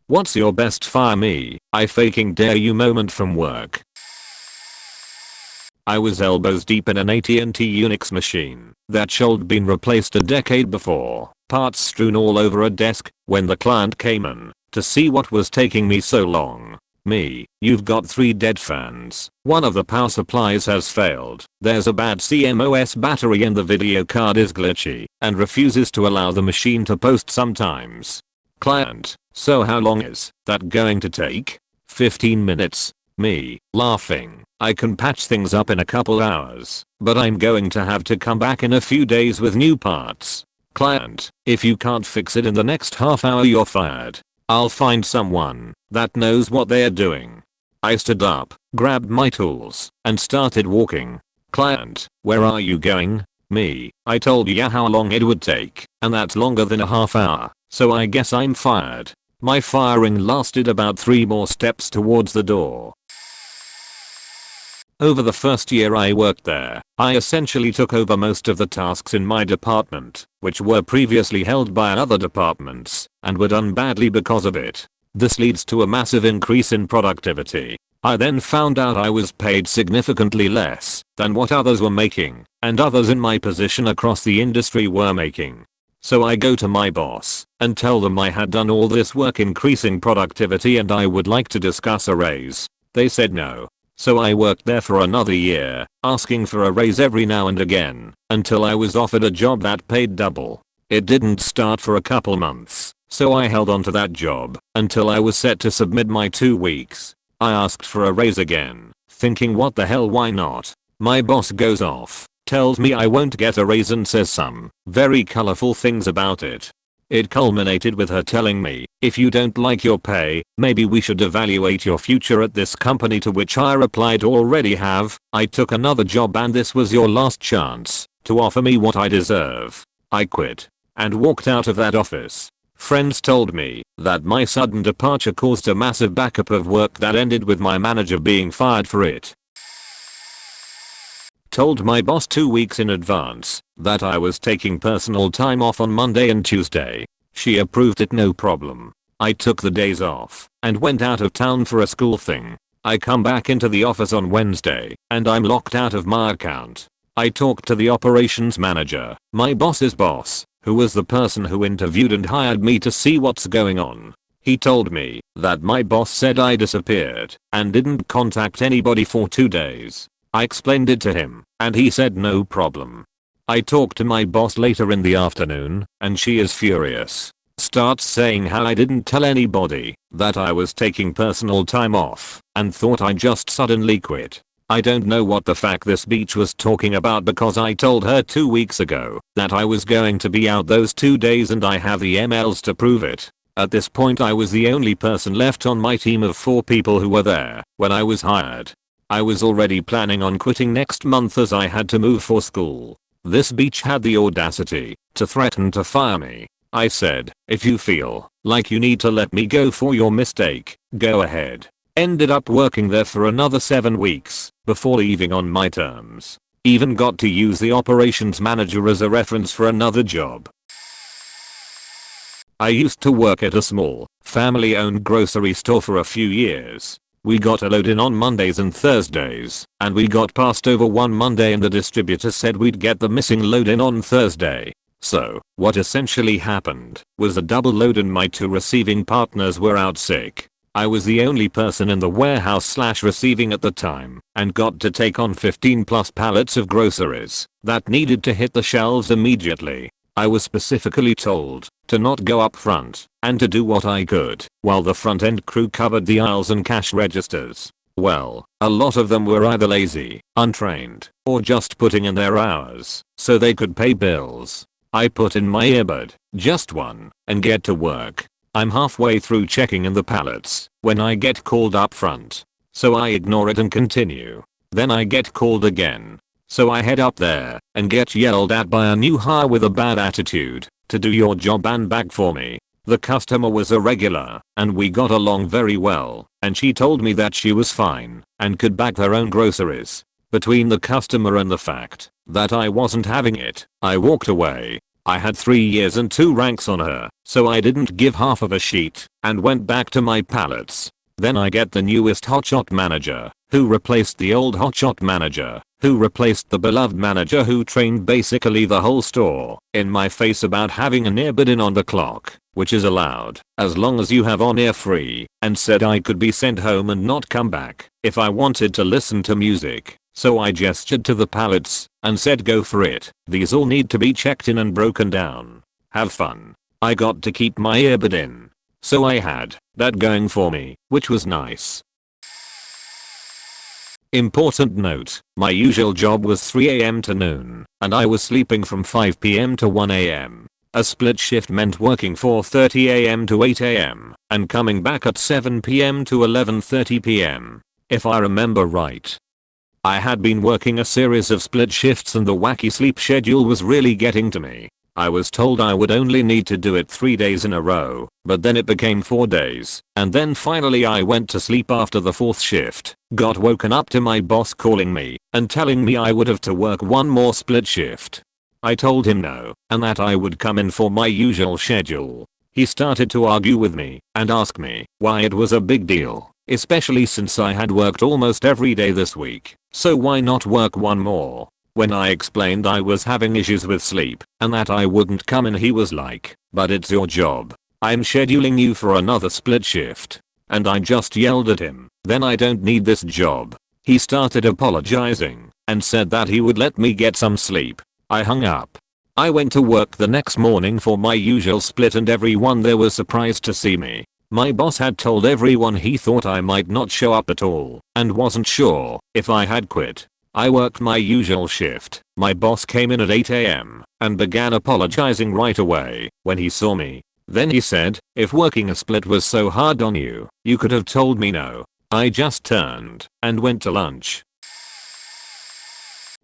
What's your best fire me, I faking dare you moment from work? I was elbows deep in an AT&T Unix machine that should been replaced a decade before, parts strewn all over a desk, when the client came in to see what was taking me so long. Me, you've got 3 dead fans. One of the power supplies has failed. There's a bad CMOS battery and the video card is glitchy and refuses to allow the machine to post sometimes. Client, so how long is that going to take? 15 minutes. Me, laughing. I can patch things up in a couple hours, but I'm going to have to come back in a few days with new parts. Client, if you can't fix it in the next half hour you're fired. I'll find someone that knows what they're doing. I stood up, grabbed my tools, and started walking. Client, where are you going? Me, I told ya how long it would take, and that's longer than a half hour, so I guess I'm fired. My firing lasted about 3 more steps towards the door. Over the first year I worked there, I essentially took over most of the tasks in my department, which were previously held by other departments, and were done badly because of it. This leads to a massive increase in productivity. I then found out I was paid significantly less than what others were making, and others in my position across the industry were making. So I go to my boss and tell them I had done all this work increasing productivity and I would like to discuss a raise. They said no. So I worked there for another year, asking for a raise every now and again, until I was offered a job that paid double. It didn't start for a couple months, so I held on to that job until I was set to submit my 2 weeks. I asked for a raise again, thinking what the hell, why not? My boss goes off, tells me I won't get a raise and says some very colorful things about it. It culminated with her telling me, if you don't like your pay, maybe we should evaluate your future at this company, to which I replied already have. I took another job and this was your last chance to offer me what I deserve. I quit and walked out of that office. Friends told me that my sudden departure caused a massive backup of work that ended with my manager being fired for it. Told my boss 2 weeks in advance that I was taking personal time off on Monday and Tuesday. She approved it, no problem. I took the days off and went out of town for a school thing. I come back into the office on Wednesday and I'm locked out of my account. I talked to the operations manager, my boss's boss, who was the person who interviewed and hired me, to see what's going on. He told me that my boss said I disappeared and didn't contact anybody for 2 days. I explained it to him, and he said no problem. I talked to my boss later in the afternoon, and she is furious. Starts saying how I didn't tell anybody that I was taking personal time off, and thought I just suddenly quit. I don't know what the fuck this bitch was talking about, because I told her 2 weeks ago that I was going to be out those 2 days and I have the emails to prove it. At this point I was the only person left on my team of 4 people who were there when I was hired. I was already planning on quitting next month as I had to move for school. This bitch had the audacity to threaten to fire me. I said, if you feel like you need to let me go for your mistake, go ahead. Ended up working there for another 7 weeks before leaving on my terms. Even got to use the operations manager as a reference for another job. I used to work at a small, family-owned grocery store for a few years. We got a load in on Mondays and Thursdays, and we got passed over one Monday and the distributor said we'd get the missing load in on Thursday. So, what essentially happened was a double load and my 2 receiving partners were out sick. I was the only person in the warehouse/receiving at the time, and got to take on 15 plus pallets of groceries that needed to hit the shelves immediately. I was specifically told to not go up front and to do what I could while the front end crew covered the aisles and cash registers. Well, a lot of them were either lazy, untrained, or just putting in their hours so they could pay bills. I put in my earbud, just one, and get to work. I'm halfway through checking in the pallets when I get called up front. So I ignore it and continue. Then I get called again. So I head up there and get yelled at by a new hire with a bad attitude to do your job and bag for me. The customer was a regular and we got along very well, and she told me that she was fine and could bag their own groceries. Between the customer and the fact that I wasn't having it, I walked away. I had 3 years and 2 ranks on her, so I didn't give half of a sheet and went back to my pallets. Then I get the newest hotshot manager, who replaced the old hotshot manager, who replaced the beloved manager who trained basically the whole store, in my face about having an earbud in on the clock, which is allowed, as long as you have on-air free, and said I could be sent home and not come back, if I wanted to listen to music. So I gestured to the pallets, and said go for it, these all need to be checked in and broken down. Have fun. I got to keep my earbud in. So I had that going for me, which was nice. Important note, my usual job was 3 AM to noon, and I was sleeping from 5 PM to 1 AM. A split shift meant working 4:30 AM to 8 AM, and coming back at 7 PM to 11:30 PM, if I remember right. I had been working a series of split shifts and the wacky sleep schedule was really getting to me. I was told I would only need to do it 3 days in a row, but then it became 4 days, and then finally I went to sleep after the 4th shift, got woken up to my boss calling me and telling me I would have to work one more split shift. I told him no, and that I would come in for my usual schedule. He started to argue with me and ask me why it was a big deal, especially since I had worked almost every day this week, so why not work one more? When I explained I was having issues with sleep and that I wouldn't come in, he was like, but it's your job. I'm scheduling you for another split shift. And I just yelled at him, then I don't need this job. He started apologizing and said that he would let me get some sleep. I hung up. I went to work the next morning for my usual split and everyone there was surprised to see me. My boss had told everyone he thought I might not show up at all and wasn't sure if I had quit. I worked my usual shift. My boss came in at 8 AM and began apologizing right away when he saw me. Then he said, if working a split was so hard on you, you could have told me no. I just turned and went to lunch.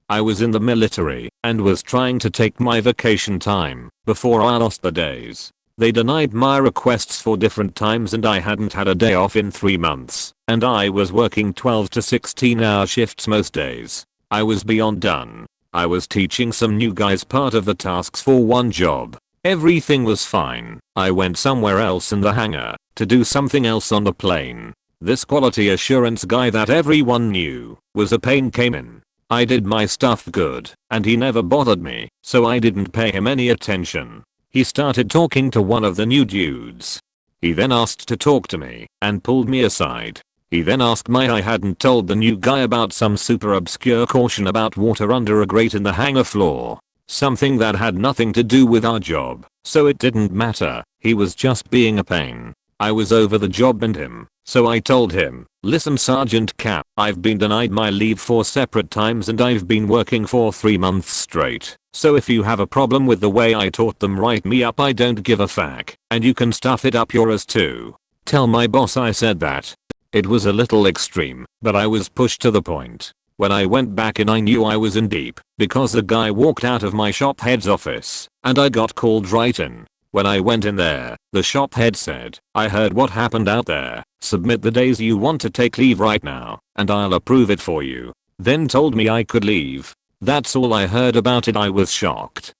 I was in the military and was trying to take my vacation time before I lost the days. They denied my requests for different times and I hadn't had a day off in 3 months, and I was working 12 to 16-hour shifts most days. I was beyond done. I was teaching some new guys part of the tasks for one job. Everything was fine. I went somewhere else in the hangar to do something else on the plane. This quality assurance guy that everyone knew was a pain came in. I did my stuff good, and he never bothered me, so I didn't pay him any attention. He started talking to one of the new dudes. He then asked to talk to me and pulled me aside. He then asked why I hadn't told the new guy about some super obscure caution about water under a grate in the hangar floor. Something that had nothing to do with our job, so it didn't matter. He was just being a pain. I was over the job and him, so I told him, listen Sergeant Cap, I've been denied my leave 4 separate times and I've been working for 3 months straight. So if you have a problem with the way I taught them, write me up, I don't give a fuck, and you can stuff it up your ass too. Tell my boss I said that. It was a little extreme, but I was pushed to the point. When I went back in I knew I was in deep, because the guy walked out of my shop head's office, and I got called right in. When I went in there, the shop head said, I heard what happened out there, submit the days you want to take leave right now, and I'll approve it for you. Then told me I could leave. That's all I heard about it. I was shocked.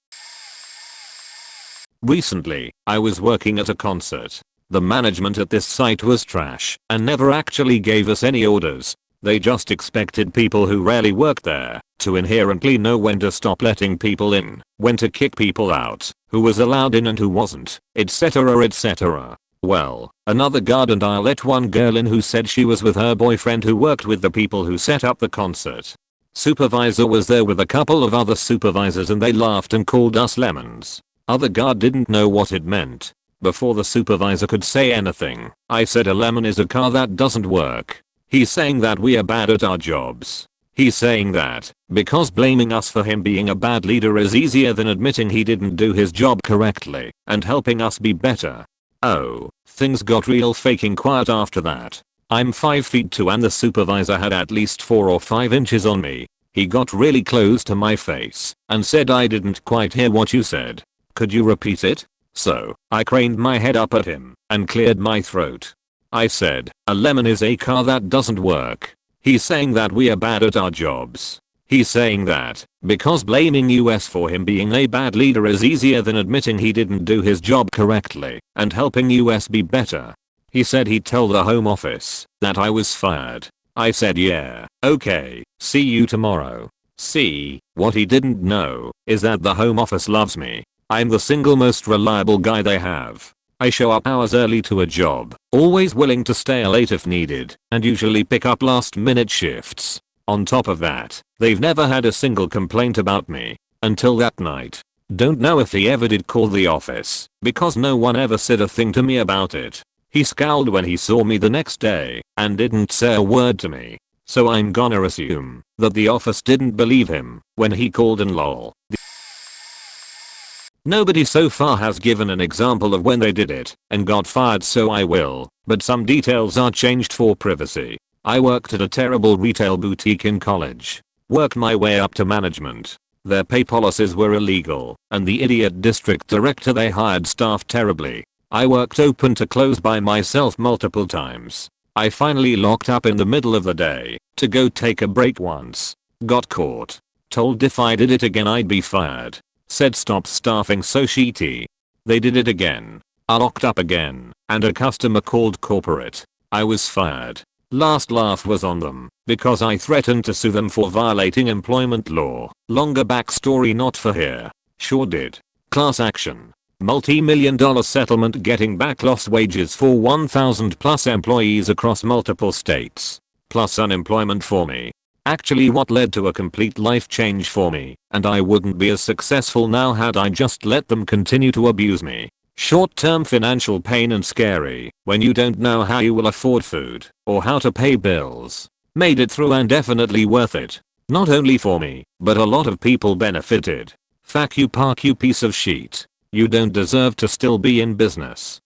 Recently, I was working at a concert. The management at this site was trash and never actually gave us any orders. They just expected people who rarely worked there to inherently know when to stop letting people in, when to kick people out, who was allowed in and who wasn't, etc etc. Well, another guard and I let one girl in who said she was with her boyfriend who worked with the people who set up the concert. Supervisor was there with a couple of other supervisors and they laughed and called us lemons. Other guard didn't know what it meant. Before the supervisor could say anything, I said a lemon is a car that doesn't work. He's saying that we are bad at our jobs. He's saying that because blaming us for him being a bad leader is easier than admitting he didn't do his job correctly and helping us be better. Oh, things got real fucking quiet after that. I'm 5'2" and the supervisor had at least 4 or 5 inches on me. He got really close to my face and said I didn't quite hear what you said. Could you repeat it? So, I craned my head up at him and cleared my throat. I said, a lemon is a car that doesn't work. He's saying that we are bad at our jobs. He's saying that because blaming US for him being a bad leader is easier than admitting he didn't do his job correctly and helping US be better. He said he'd tell the Home Office that I was fired. I said yeah, okay, see you tomorrow. See, what he didn't know is that the Home Office loves me. I'm the single most reliable guy they have. I show up hours early to a job, always willing to stay late if needed, and usually pick up last minute shifts. On top of that, they've never had a single complaint about me. Until that night. Don't know if he ever did call the office, because no one ever said a thing to me about it. He scowled when he saw me the next day, and didn't say a word to me. So I'm gonna assume that the office didn't believe him when he called and lol. Nobody so far has given an example of when they did it and got fired, so I will, but some details are changed for privacy. I worked at a terrible retail boutique in college. Worked my way up to management. Their pay policies were illegal, and the idiot district director they hired staffed terribly. I worked open to close by myself multiple times. I finally locked up in the middle of the day to go take a break once. Got caught. Told if I did it again I'd be fired. Said stop staffing so shitty. They did it again. I locked up again, and a customer called corporate. I was fired. Last laugh was on them, because I threatened to sue them for violating employment law. Longer backstory not for here. Sure did. Class action. Multi-million-dollar settlement getting back lost wages for 1,000 plus employees across multiple states. Plus unemployment for me. Actually what led to a complete life change for me, and I wouldn't be as successful now had I just let them continue to abuse me. Short-term financial pain and scary when you don't know how you will afford food or how to pay bills. Made it through and definitely worth it. Not only for me, but a lot of people benefited. Fuck you park you piece of shit. You don't deserve to still be in business.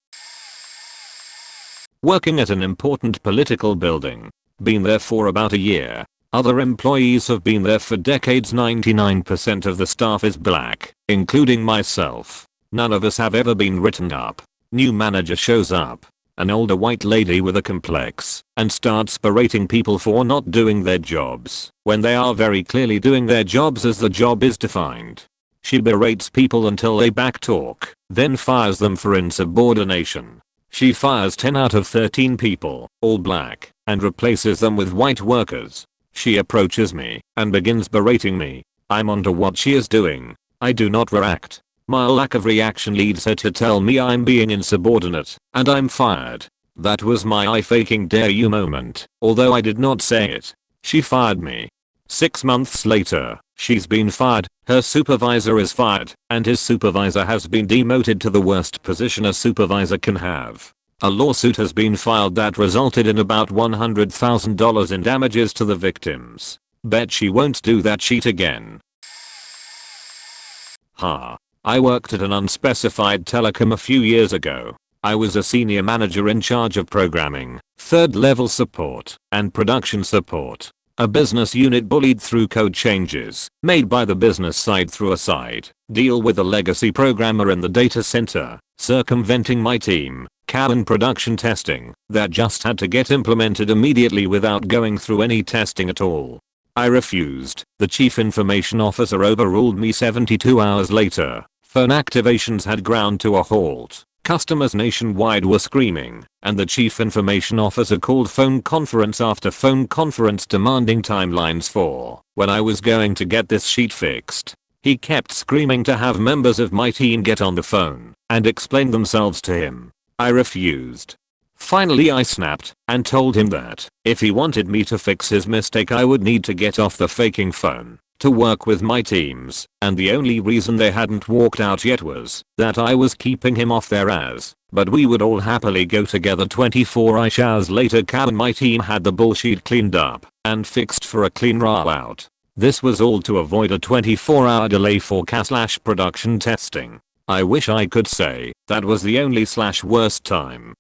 Working at an important political building. Been there for about a year. Other employees have been there for decades. 99% of the staff is black, including myself. None of us have ever been written up. New manager shows up. An older white lady with a complex and starts berating people for not doing their jobs when they are very clearly doing their jobs as the job is defined. She berates people until they backtalk, then fires them for insubordination. She fires 10 out of 13 people, all black, and replaces them with white workers. She approaches me and begins berating me. I'm onto what she is doing. I do not react. My lack of reaction leads her to tell me I'm being insubordinate and I'm fired. That was my I faking dare you moment, although I did not say it. She fired me. 6 months later, she's been fired, her supervisor is fired, and his supervisor has been demoted to the worst position a supervisor can have. A lawsuit has been filed that resulted in about $100,000 in damages to the victims. Bet she won't do that shit again. Ha. I worked at an unspecified telecom a few years ago. I was a senior manager in charge of programming, third level support, and production support. A business unit bullied through code changes made by the business side through a side deal with a legacy programmer in the data center, circumventing my team, CAD production testing that just had to get implemented immediately without going through any testing at all. I refused. The chief information officer overruled me 72 hours later. Phone activations had ground to a halt. Customers nationwide were screaming, and the chief information officer called phone conference after phone conference demanding timelines for when I was going to get this sheet fixed. He kept screaming to have members of my team get on the phone and explain themselves to him. I refused. Finally I snapped and told him that if he wanted me to fix his mistake I would need to get off the faking phone to work with my teams, and the only reason they hadn't walked out yet was that I was keeping him off their ass, but we would all happily go together 24 hours later. CAD and my team had the bullshit cleaned up and fixed for a clean rollout. This was all to avoid a 24-hour delay for CAD/production testing. I wish I could say that was the only/worst time.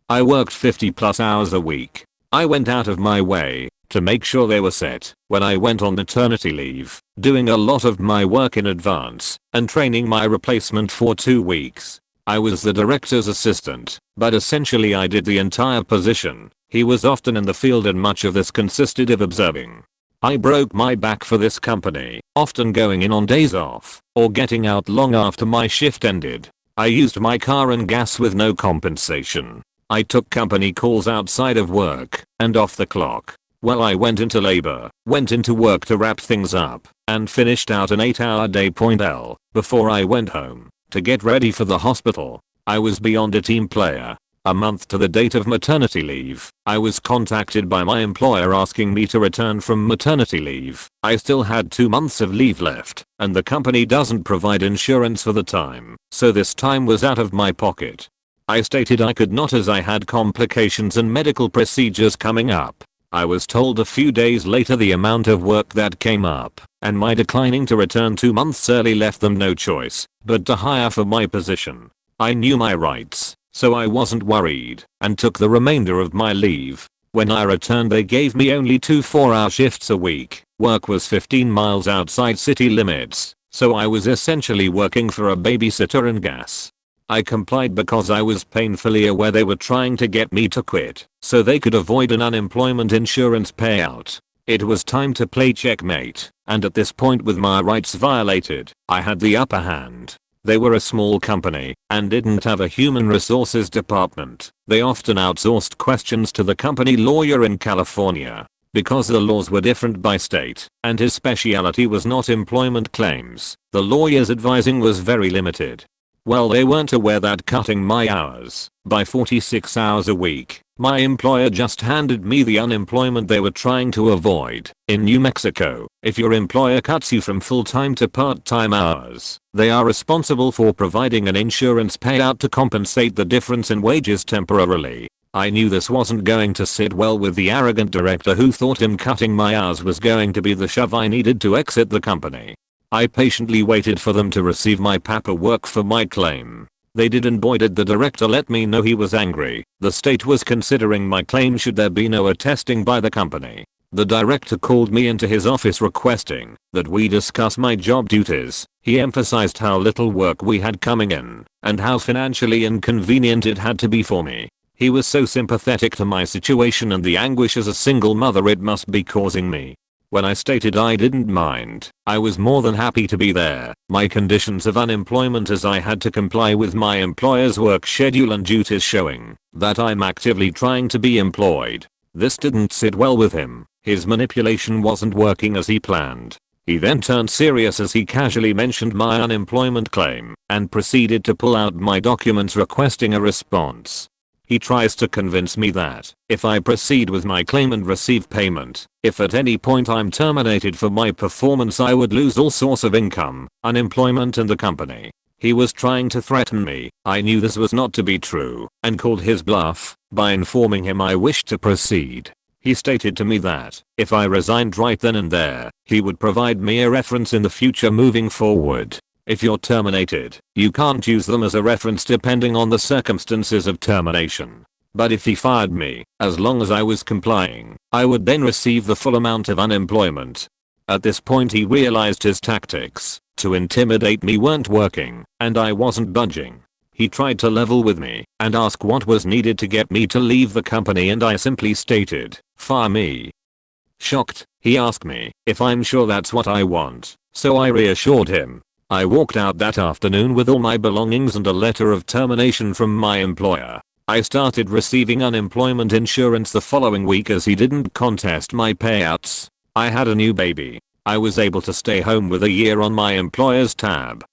I worked 50 plus hours a week. I went out of my way to make sure they were set when I went on maternity leave, doing a lot of my work in advance and training my replacement for 2 weeks. I was the director's assistant, but essentially I did the entire position. He was often in the field and much of this consisted of observing. I broke my back for this company, often going in on days off, or getting out long after my shift ended. I used my car and gas with no compensation. I took company calls outside of work and off the clock. Well, I went into labor, went into work to wrap things up, and finished out an 8-hour day. Before I went home to get ready for the hospital. I was beyond a team player. A month to the date of maternity leave, I was contacted by my employer asking me to return from maternity leave. I still had 2 months of leave left, and the company doesn't provide insurance for the time, so this time was out of my pocket. I stated I could not as I had complications and medical procedures coming up. I was told a few days later the amount of work that came up, and my declining to return 2 months early left them no choice but to hire for my position. I knew my rights, so I wasn't worried and took the remainder of my leave. When I returned they gave me only 2 4-hour shifts a week. Work was 15 miles outside city limits, so I was essentially working for a babysitter and gas. I complied because I was painfully aware they were trying to get me to quit so they could avoid an unemployment insurance payout. It was time to play checkmate, and at this point with my rights violated, I had the upper hand. They were a small company and didn't have a human resources department. They often outsourced questions to the company lawyer in California. Because the laws were different by state and his specialty was not employment claims, the lawyer's advising was very limited. Well, they weren't aware that cutting my hours by 46 hours a week, my employer just handed me the unemployment they were trying to avoid. In New Mexico, if your employer cuts you from full-time to part-time hours, they are responsible for providing an insurance payout to compensate the difference in wages temporarily. I knew this wasn't going to sit well with the arrogant director who thought him cutting my hours was going to be the shove I needed to exit the company. I patiently waited for them to receive my paperwork for my claim. They did, and boy did the director let me know he was angry. The state was considering my claim should there be no attesting by the company. The director called me into his office requesting that we discuss my job duties. He emphasized how little work we had coming in and how financially inconvenient it had to be for me. He was so sympathetic to my situation and the anguish as a single mother it must be causing me. When I stated I didn't mind, I was more than happy to be there. My conditions of unemployment as I had to comply with my employer's work schedule and duties showing that I'm actively trying to be employed. This didn't sit well with him. His manipulation wasn't working as he planned. He then turned serious as he casually mentioned my unemployment claim and proceeded to pull out my documents requesting a response. He tries to convince me that if I proceed with my claim and receive payment, if at any point I'm terminated for my performance I would lose all source of income, unemployment and the company. He was trying to threaten me. I knew this was not to be true and called his bluff by informing him I wished to proceed. He stated to me that if I resigned right then and there, he would provide me a reference in the future moving forward. If you're terminated, you can't use them as a reference depending on the circumstances of termination. But if he fired me, as long as I was complying, I would then receive the full amount of unemployment. At this point he realized his tactics to intimidate me weren't working, and I wasn't budging. He tried to level with me and ask what was needed to get me to leave the company, and I simply stated, "Fire me." Shocked, he asked me if I'm sure that's what I want, so I reassured him. I walked out that afternoon with all my belongings and a letter of termination from my employer. I started receiving unemployment insurance the following week as he didn't contest my payouts. I had a new baby. I was able to stay home with a year on my employer's tab.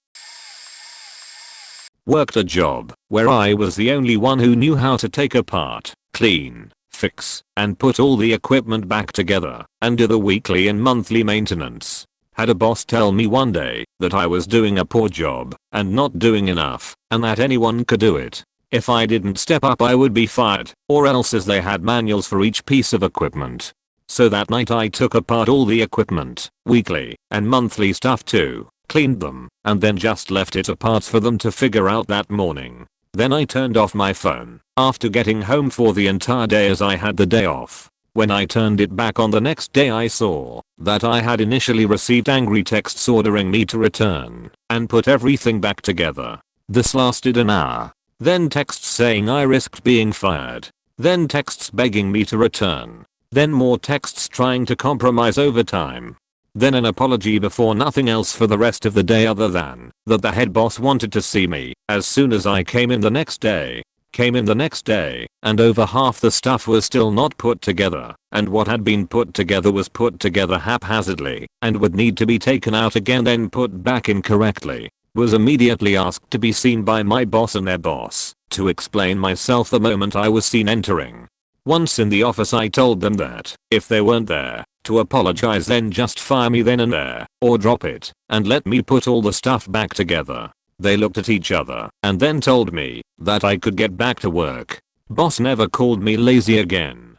Worked a job where I was the only one who knew how to take apart, clean, fix, and put all the equipment back together and do the weekly and monthly maintenance. Had a boss tell me one day that I was doing a poor job and not doing enough and that anyone could do it. If I didn't step up I would be fired, or else, as they had manuals for each piece of equipment. So that night I took apart all the equipment, weekly and monthly stuff too, cleaned them, and then just left it apart for them to figure out that morning. Then I turned off my phone after getting home for the entire day as I had the day off. When I turned it back on the next day I saw that I had initially received angry texts ordering me to return and put everything back together. This lasted an hour. Then texts saying I risked being fired. Then texts begging me to return. Then more texts trying to compromise overtime. Then an apology before nothing else for the rest of the day other than that the head boss wanted to see me as soon as I came in the next day. And over half the stuff was still not put together, and what had been put together was put together haphazardly and would need to be taken out again then put back incorrectly. Was immediately asked to be seen by my boss and their boss to explain myself the moment I was seen entering. Once in the office I told them that if they weren't there to apologize then just fire me then and there or drop it and let me put all the stuff back together. They looked at each other and then told me that I could get back to work. Boss never called me lazy again.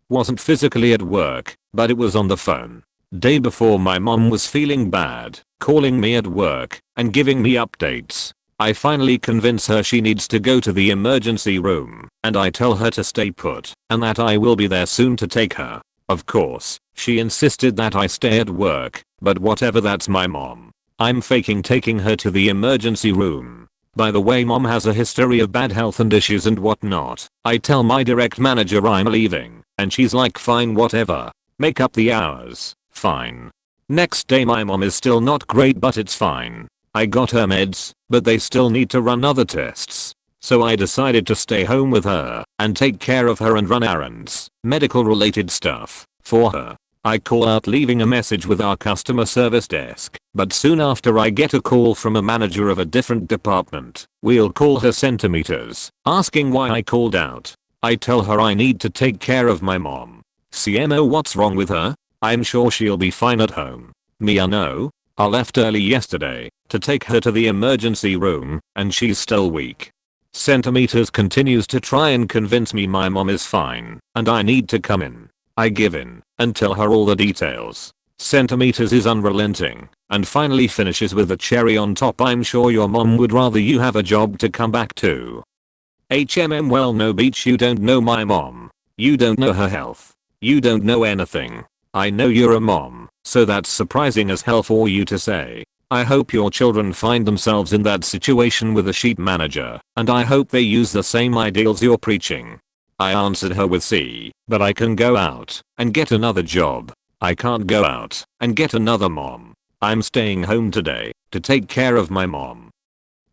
Wasn't physically at work, but it was on the phone. Day before my mom was feeling bad, calling me at work and giving me updates. I finally convince her she needs to go to the emergency room and I tell her to stay put and that I will be there soon to take her. Of course, she insisted that I stay at work, but whatever, that's my mom. I'm faking taking her to the emergency room. By the way, mom has a history of bad health and issues and whatnot. I tell my direct manager I'm leaving and she's like fine whatever. Make up the hours. Fine. Next day my mom is still not great but it's fine. I got her meds, but they still need to run other tests. So I decided to stay home with her and take care of her and run errands, medical related stuff, for her. I call out leaving a message with our customer service desk, but soon after I get a call from a manager of a different department. We'll call her centimeters, asking why I called out. I tell her I need to take care of my mom. CMO, what's wrong with her? I'm sure she'll be fine at home. Me, I know. I left early yesterday to take her to the emergency room and she's still weak. Centimeters continues to try and convince me my mom is fine and I need to come in. I give in and tell her all the details. Centimeters is unrelenting and finally finishes with a cherry on top. I'm sure your mom would rather you have a job to come back to. Well, no beach, you don't know my mom. You don't know her health. You don't know anything. I know you're a mom, so that's surprising as hell for you to say. I hope your children find themselves in that situation with a sheet manager, and I hope they use the same ideals you're preaching. I answered her with C, but I can go out and get another job. I can't go out and get another mom. I'm staying home today to take care of my mom.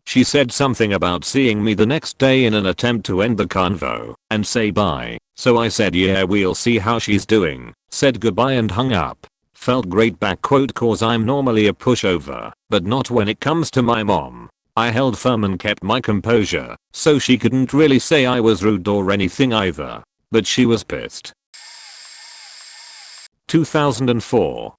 She said something about seeing me the next day in an attempt to end the convo and say bye, so I said yeah, we'll see how she's doing, said goodbye and hung up. Felt great back quote cause I'm normally a pushover, but not when it comes to my mom. I held firm and kept my composure, so she couldn't really say I was rude or anything either. But she was pissed. 2004.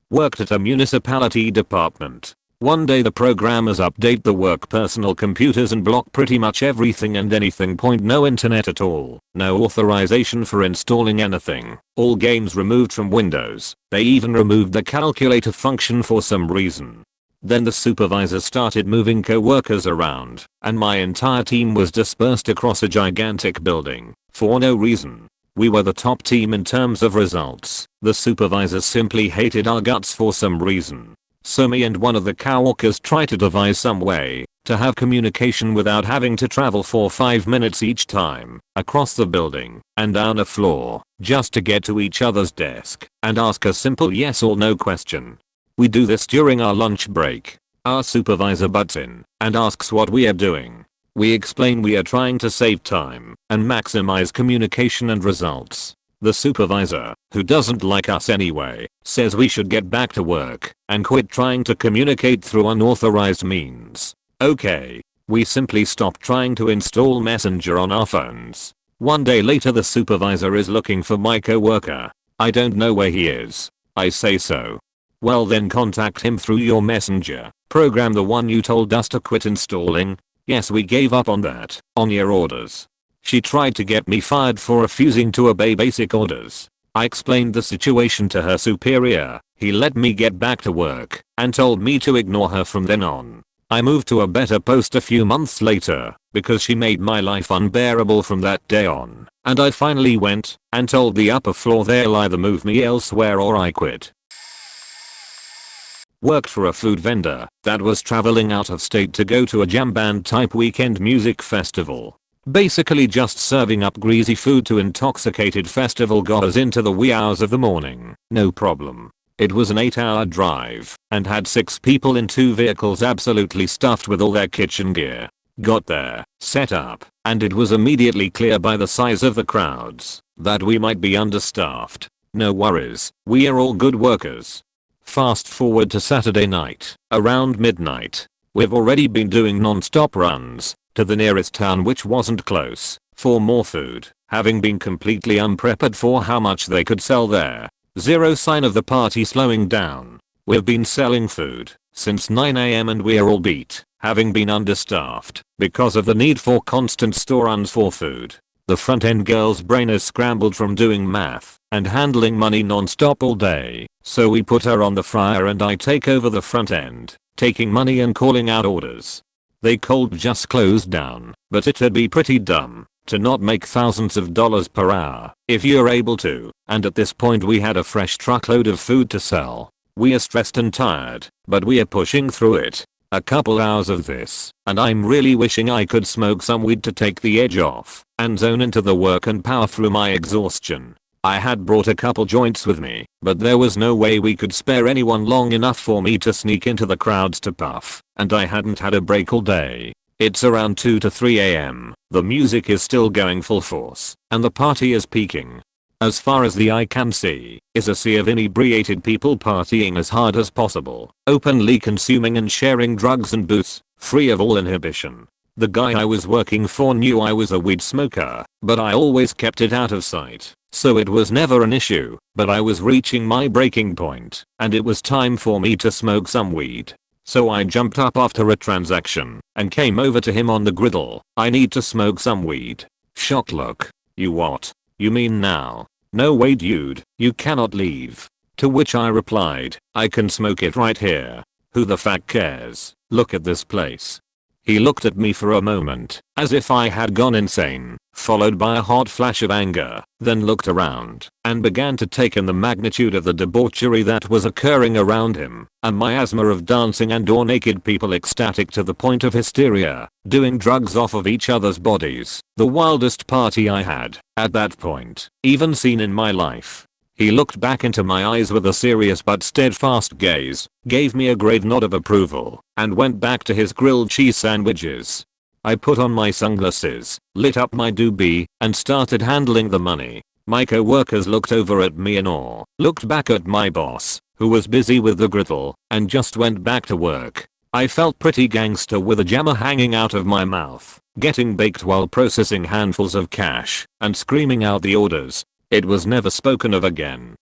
Worked at a municipality department. One day the programmers update the work personal computers and block pretty much everything and anything. No internet at all, no authorization for installing anything, all games removed from Windows. They even removed the calculator function for some reason. Then the supervisor started moving co-workers around, and my entire team was dispersed across a gigantic building, for no reason. We were the top team in terms of results. The supervisor simply hated our guts for some reason. So me and one of the co-workers tried to devise some way to have communication without having to travel for 5 minutes each time across the building and down a floor just to get to each other's desk and ask a simple yes or no question. We do this during our lunch break. Our supervisor butts in and asks what we are doing. We explain we are trying to save time and maximize communication and results. The supervisor, who doesn't like us anyway, says we should get back to work and quit trying to communicate through unauthorized means. Okay. We simply stop trying to install Messenger on our phones. One day later the supervisor is looking for my coworker. I don't know where he is. I say so. Well then contact him through your Messenger program, the one you told us to quit installing. Yes, we gave up on that, on your orders. She tried to get me fired for refusing to obey basic orders. I explained the situation to her superior. He let me get back to work and told me to ignore her from then on. I moved to a better post a few months later because she made my life unbearable from that day on, and I finally went and told the upper floor they'll either move me elsewhere or I quit. Worked for a food vendor that was traveling out of state to go to a jam band type weekend music festival. Basically just serving up greasy food to intoxicated festival goers into the wee hours of the morning. No problem. It was an 8-hour drive and had 6 people in 2 vehicles absolutely stuffed with all their kitchen gear. Got there, set up, and it was immediately clear by the size of the crowds that we might be understaffed. No worries, we are all good workers. Fast forward to Saturday night, around midnight. We've already been doing non-stop runs to the nearest town which wasn't close for more food, having been completely unprepared for how much they could sell there. Zero sign of the party slowing down. We've been selling food since 9 AM and we're all beat, having been understaffed because of the need for constant store runs for food. The front end girl's brain is scrambled from doing math and handling money non-stop all day, so we put her on the fryer and I take over the front end, taking money and calling out orders. They cold just closed down, but it'd be pretty dumb to not make thousands of dollars per hour if you're able to, and at this point we had a fresh truckload of food to sell. We are stressed and tired, but we are pushing through it. A couple hours of this, and I'm really wishing I could smoke some weed to take the edge off and zone into the work and power through my exhaustion. I had brought a couple joints with me, but there was no way we could spare anyone long enough for me to sneak into the crowds to puff, and I hadn't had a break all day. It's around 2 to 3 AM, the music is still going full force, and the party is peaking. As far as the eye can see, is a sea of inebriated people partying as hard as possible, openly consuming and sharing drugs and booze, free of all inhibition. The guy I was working for knew I was a weed smoker, but I always kept it out of sight, so it was never an issue, but I was reaching my breaking point, and it was time for me to smoke some weed. So I jumped up after a transaction and came over to him on the griddle. I need to smoke some weed. Shocked look. You what? You mean now? No way dude, you cannot leave. To which I replied, I can smoke it right here. Who the fuck cares? Look at this place. He looked at me for a moment, as if I had gone insane, followed by a hot flash of anger, then looked around, and began to take in the magnitude of the debauchery that was occurring around him, a miasma of dancing and or naked people ecstatic to the point of hysteria, doing drugs off of each other's bodies. The wildest party I had, at that point, even seen in my life. He looked back into my eyes with a serious but steadfast gaze, gave me a great nod of approval, and went back to his grilled cheese sandwiches. I put on my sunglasses, lit up my doobie, and started handling the money. My co-workers looked over at me in awe, looked back at my boss, who was busy with the griddle, and just went back to work. I felt pretty gangster with a jammer hanging out of my mouth, getting baked while processing handfuls of cash, and screaming out the orders. It was never spoken of again.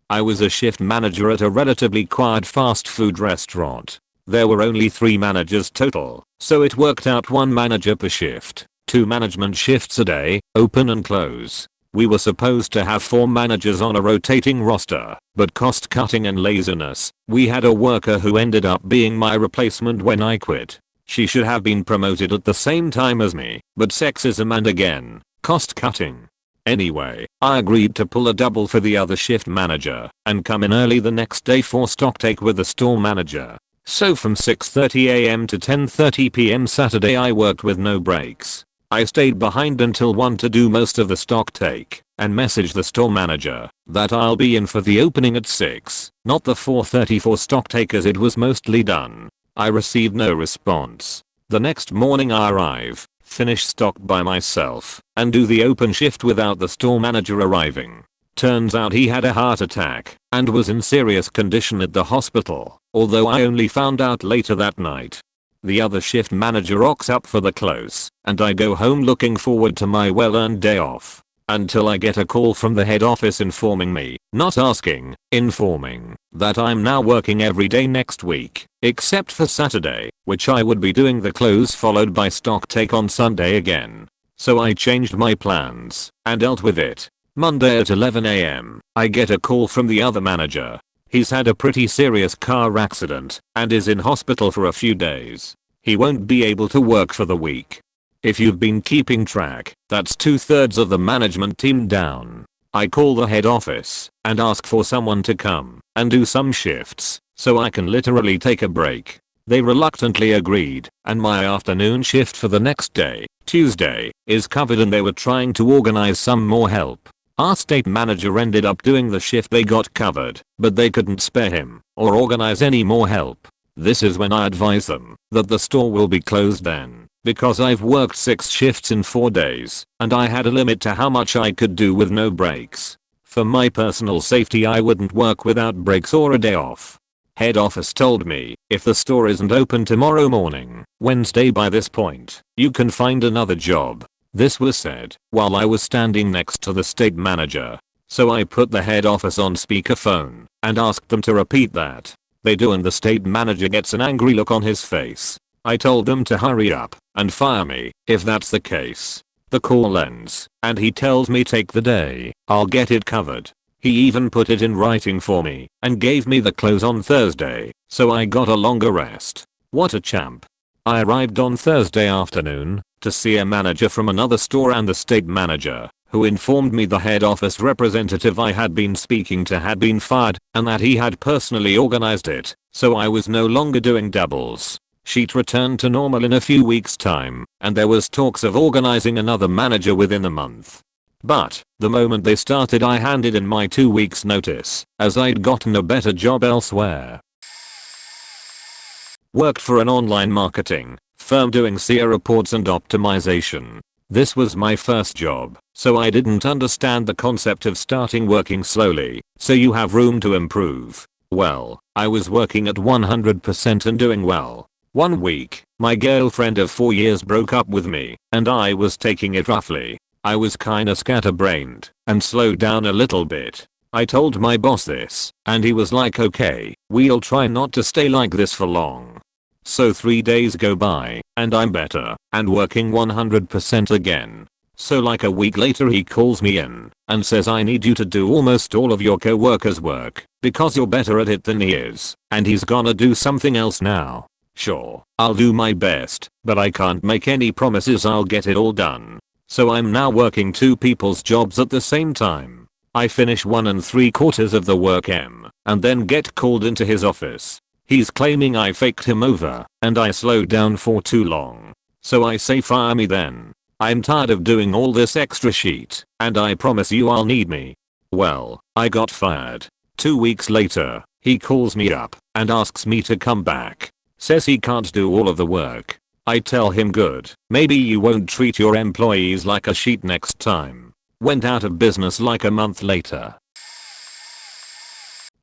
I was a shift manager at a relatively quiet fast food restaurant. There were only 3 managers total, so it worked out 1 manager per shift, 2 management shifts a day, open and close. We were supposed to have 4 managers on a rotating roster, but cost cutting and laziness, we had a worker who ended up being my replacement when I quit. She should have been promoted at the same time as me, but sexism and again, cost cutting. Anyway, I agreed to pull a double for the other shift manager and come in early the next day for stocktake with the store manager. So from 6:30 AM to 10:30 PM Saturday I worked with no breaks. I stayed behind until 1 to do most of the stocktake and messaged the store manager that I'll be in for the opening at 6, not the 4:30 for stocktake as it was mostly done. I received no response. The next morning I arrive, finish stock by myself, and do the open shift without the store manager arriving. Turns out he had a heart attack and was in serious condition at the hospital, although I only found out later that night. The other shift manager rocks up for the close, and I go home looking forward to my well-earned day off. Until I get a call from the head office informing me, not asking, informing, that I'm now working every day next week, except for Saturday, which I would be doing the close followed by stocktake on Sunday again. So I changed my plans and dealt with it. Monday at 11 AM, I get a call from the other manager. He's had a pretty serious car accident and is in hospital for a few days. He won't be able to work for the week. If you've been keeping track, that's 2/3 of the management team down. I call the head office and ask for someone to come and do some shifts so I can literally take a break. They reluctantly agreed, and my afternoon shift for the next day, Tuesday, is covered and they were trying to organize some more help. Our state manager ended up doing the shift they got covered, but they couldn't spare him or organize any more help. This is when I advise them that the store will be closed then, because I've worked 6 shifts in 4 days, and I had a limit to how much I could do with no breaks. For my personal safety I wouldn't work without breaks or a day off. Head office told me, if the store isn't open tomorrow morning, Wednesday by this point, you can find another job. This was said while I was standing next to the state manager. So I put the head office on speakerphone and asked them to repeat that. They do and the state manager gets an angry look on his face. I told them to hurry up and fire me if that's the case. The call ends and he tells me take the day, I'll get it covered. He even put it in writing for me and gave me the close on Thursday, so I got a longer rest. What a champ. I arrived on Thursday afternoon to see a manager from another store and the state manager, who informed me the head office representative I had been speaking to had been fired and that he had personally organized it, so I was no longer doing doubles. She'd returned to normal in a few weeks' time, and there was talks of organizing another manager within a month. But the moment they started I handed in my 2 weeks notice, as I'd gotten a better job elsewhere. Worked for an online marketing firm doing SEO reports and optimization. This was my first job, so I didn't understand the concept of starting working slowly, so you have room to improve. Well, I was working at 100% and doing well. One week, my girlfriend of 4 years broke up with me, and I was taking it roughly. I was kinda scatterbrained and slowed down a little bit. I told my boss this, and he was like okay, we'll try not to stay like this for long. So 3 days go by, and I'm better, and working 100% again. So like a week later he calls me in, and says I need you to do almost all of your co-workers' work, because you're better at it than he is, and he's gonna do something else now. Sure, I'll do my best, but I can't make any promises I'll get it all done. So I'm now working 2 people's jobs at the same time. I finish 1 3/4 of the work and then get called into his office. He's claiming I faked him over and I slowed down for too long. So I say fire me then. I'm tired of doing all this extra shit and I promise you I'll need me. Well, I got fired. 2 weeks later, he calls me up and asks me to come back. Says he can't do all of the work. I tell him good, maybe you won't treat your employees like a sheet next time. Went out of business like a month later.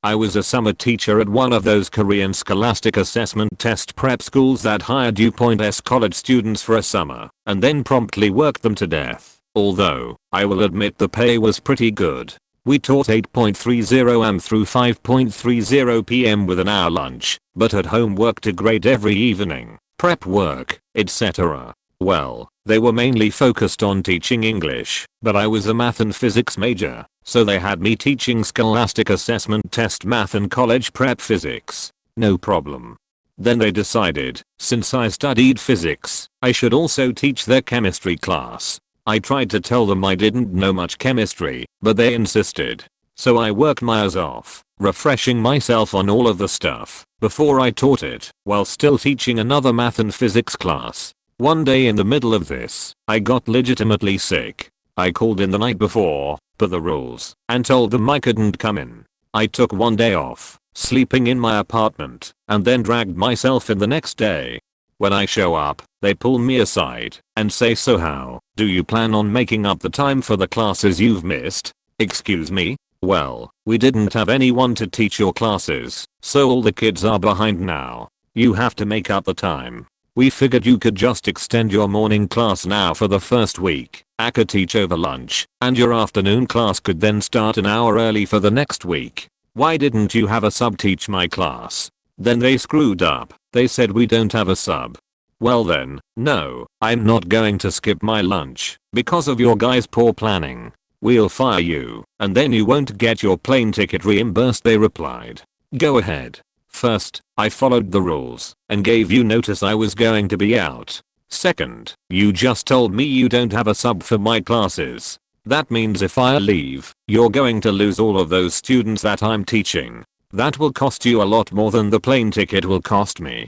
I was a summer teacher at one of those Korean scholastic assessment test prep schools that hire DuPoint college students for a summer and then promptly work them to death. Although, I will admit the pay was pretty good. We taught 8.30 am through 5.30 pm with an hour lunch, but had homework to grade every evening, prep work, etc. Well, they were mainly focused on teaching English, but I was a math and physics major, so they had me teaching scholastic assessment test math and college prep physics. No problem. Then they decided, since I studied physics, I should also teach their chemistry class. I tried to tell them I didn't know much chemistry, but they insisted. So I worked my ass off, refreshing myself on all of the stuff before I taught it, while still teaching another math and physics class. One day in the middle of this, I got legitimately sick. I called in the night before, per the rules, and told them I couldn't come in. I took 1 day off, sleeping in my apartment, and then dragged myself in the next day. When I show up, they pull me aside and say, so how do you plan on making up the time for the classes you've missed? Excuse me? Well, we didn't have anyone to teach your classes, so all the kids are behind now. You have to make up the time. We figured you could just extend your morning class now for the first week. I could teach over lunch, and your afternoon class could then start an hour early for the next week. Why didn't you have a sub teach my class? Then they screwed up. They said we don't have a sub. Well then, no, I'm not going to skip my lunch because of your guys' poor planning. We'll fire you, and then you won't get your plane ticket reimbursed, they replied. Go ahead. First, I followed the rules and gave you notice I was going to be out. Second, you just told me you don't have a sub for my classes. That means if I leave, you're going to lose all of those students that I'm teaching. That will cost you a lot more than the plane ticket will cost me.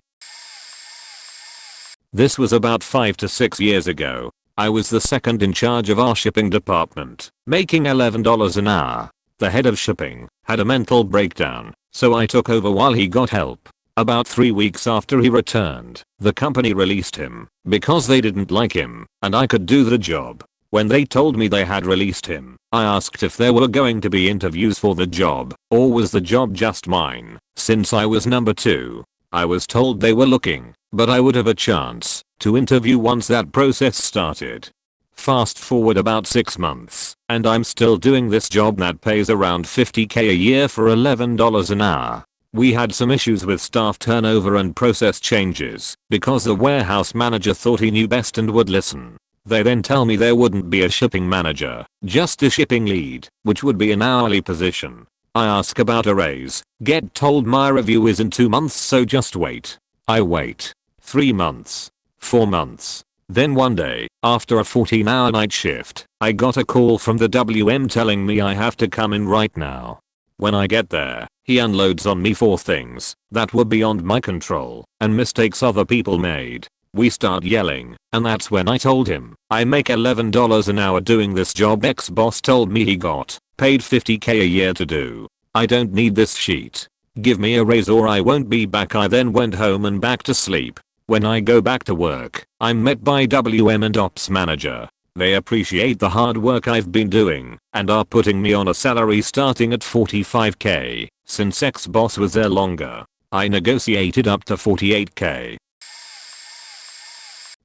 This was about 5 to 6 years ago. I was the second in charge of our shipping department, making $11 an hour. The head of shipping had a mental breakdown, so I took over while he got help. About 3 weeks after he returned, the company released him because they didn't like him and I could do the job. When they told me they had released him, I asked if there were going to be interviews for the job, or was the job just mine, since I was number 2. I was told they were looking, but I would have a chance to interview once that process started. Fast forward about 6 months, and I'm still doing this job that pays around $50k a year for $11 an hour. We had some issues with staff turnover and process changes because the warehouse manager thought he knew best and would listen. They then tell me there wouldn't be a shipping manager, just a shipping lead, which would be an hourly position. I ask about a raise, get told my review is in 2 months, so just wait. I wait. 3 months. 4 months. Then one day, after a 14-hour night shift, I got a call from the WM telling me I have to come in right now. When I get there, he unloads on me 4 things that were beyond my control and mistakes other people made. We start yelling, and that's when I told him, I make $11 an hour doing this job ex-boss told me he got paid $50k a year to do. I don't need this sheet. Give me a raise or I won't be back. I then went home and back to sleep. When I go back to work, I'm met by WM and ops manager. They appreciate the hard work I've been doing and are putting me on a salary starting at $45k. Since ex-boss was there longer, I negotiated up to $48k.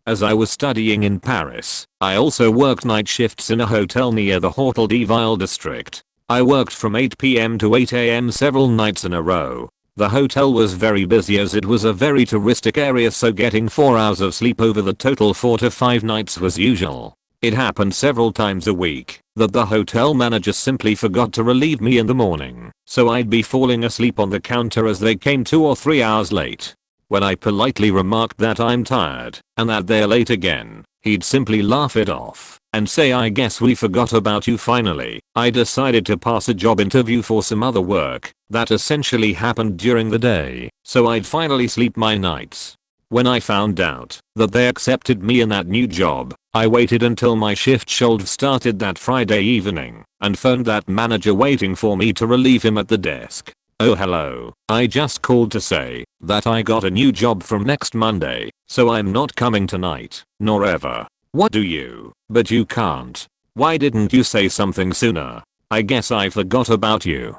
As I was studying in Paris, I also worked night shifts in a hotel near the Hôtel de Ville district. I worked from 8 PM to 8 AM several nights in a row. The hotel was very busy as it was a very touristic area, so getting 4 hours of sleep over the total 4 to 5 nights was usual. It happened several times a week that the hotel manager simply forgot to relieve me in the morning, so I'd be falling asleep on the counter as they came 2 or 3 hours late. When I politely remarked that I'm tired and that they're late again, he'd simply laugh it off and say, I guess we forgot about you. Finally, I decided to pass a job interview for some other work that essentially happened during the day, so I'd finally sleep my nights. When I found out that they accepted me in that new job, I waited until my shift should have started that Friday evening and phoned that manager waiting for me to relieve him at the desk. Oh hello, I just called to say that I got a new job from next Monday, so I'm not coming tonight, nor ever. What do you? But you can't. Why didn't you say something sooner? I guess I forgot about you.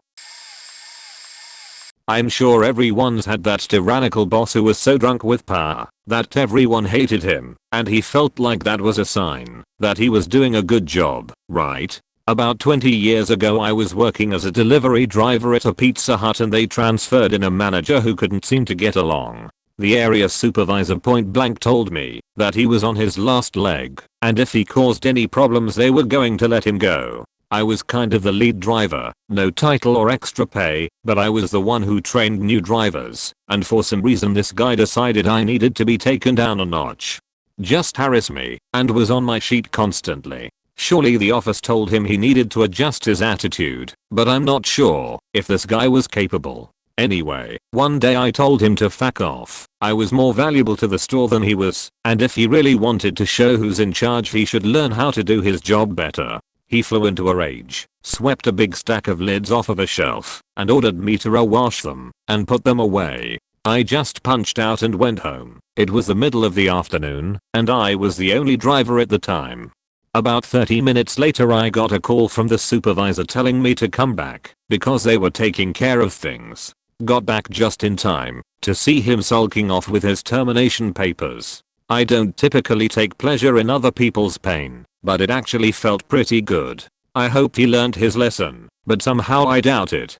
I'm sure everyone's had that tyrannical boss who was so drunk with power that everyone hated him, and he felt like that was a sign that he was doing a good job, right? About 20 years ago I was working as a delivery driver at a Pizza Hut and they transferred in a manager who couldn't seem to get along. The area supervisor point blank told me that he was on his last leg and if he caused any problems they were going to let him go. I was kind of the lead driver, no title or extra pay, but I was the one who trained new drivers, and for some reason this guy decided I needed to be taken down a notch. Just harass me and was on my sheet constantly. Surely the office told him he needed to adjust his attitude, but I'm not sure if this guy was capable. Anyway, one day I told him to fuck off. I was more valuable to the store than he was, and if he really wanted to show who's in charge he should learn how to do his job better. He flew into a rage, swept a big stack of lids off of a shelf, and ordered me to wash them and put them away. I just punched out and went home. It was the middle of the afternoon, and I was the only driver at the time. About 30 minutes later I got a call from the supervisor telling me to come back because they were taking care of things. Got back just in time to see him sulking off with his termination papers. I don't typically take pleasure in other people's pain, but it actually felt pretty good. I hope he learned his lesson, but somehow I doubt it.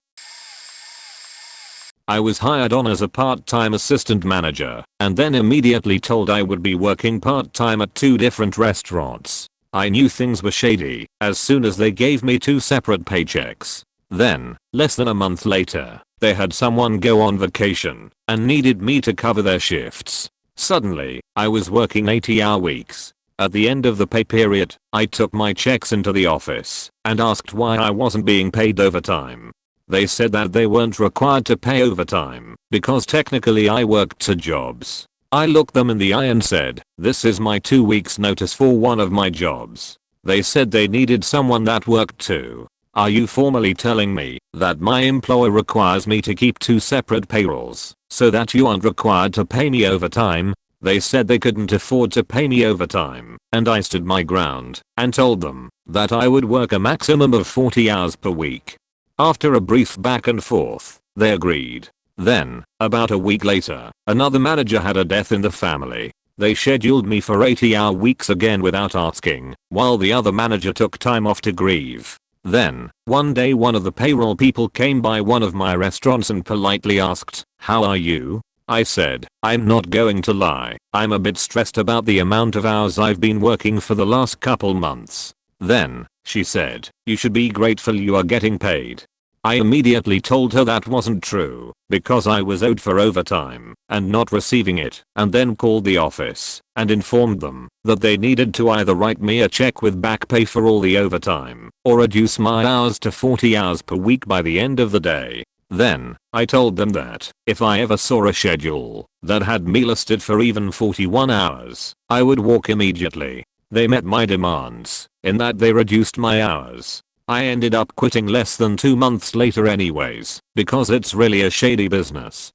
I was hired on as a part-time assistant manager and then immediately told I would be working part-time at 2 different restaurants. I knew things were shady as soon as they gave me 2 separate paychecks. Then, less than a month later, they had someone go on vacation and needed me to cover their shifts. Suddenly, I was working 80-hour weeks. At the end of the pay period, I took my checks into the office and asked why I wasn't being paid overtime. They said that they weren't required to pay overtime because technically I worked 2 jobs. I looked them in the eye and said, this is my 2 weeks notice for one of my jobs. They said they needed someone that worked too. Are you formally telling me that my employer requires me to keep 2 separate payrolls so that you aren't required to pay me overtime? They said they couldn't afford to pay me overtime, and I stood my ground and told them that I would work a maximum of 40 hours per week. After a brief back and forth, they agreed. Then, about a week later, another manager had a death in the family. They scheduled me for 80-hour weeks again without asking, while the other manager took time off to grieve. Then, one day one of the payroll people came by one of my restaurants and politely asked, "How are you?" I said, "I'm not going to lie, I'm a bit stressed about the amount of hours I've been working for the last couple months." Then, she said, "You should be grateful you are getting paid." I immediately told her that wasn't true, because I was owed for overtime and not receiving it, and then called the office and informed them that they needed to either write me a check with back pay for all the overtime or reduce my hours to 40 hours per week by the end of the day. Then, I told them that if I ever saw a schedule that had me listed for even 41 hours, I would walk immediately. They met my demands in that they reduced my hours. I ended up quitting less than 2 months later anyways, because it's really a shady business.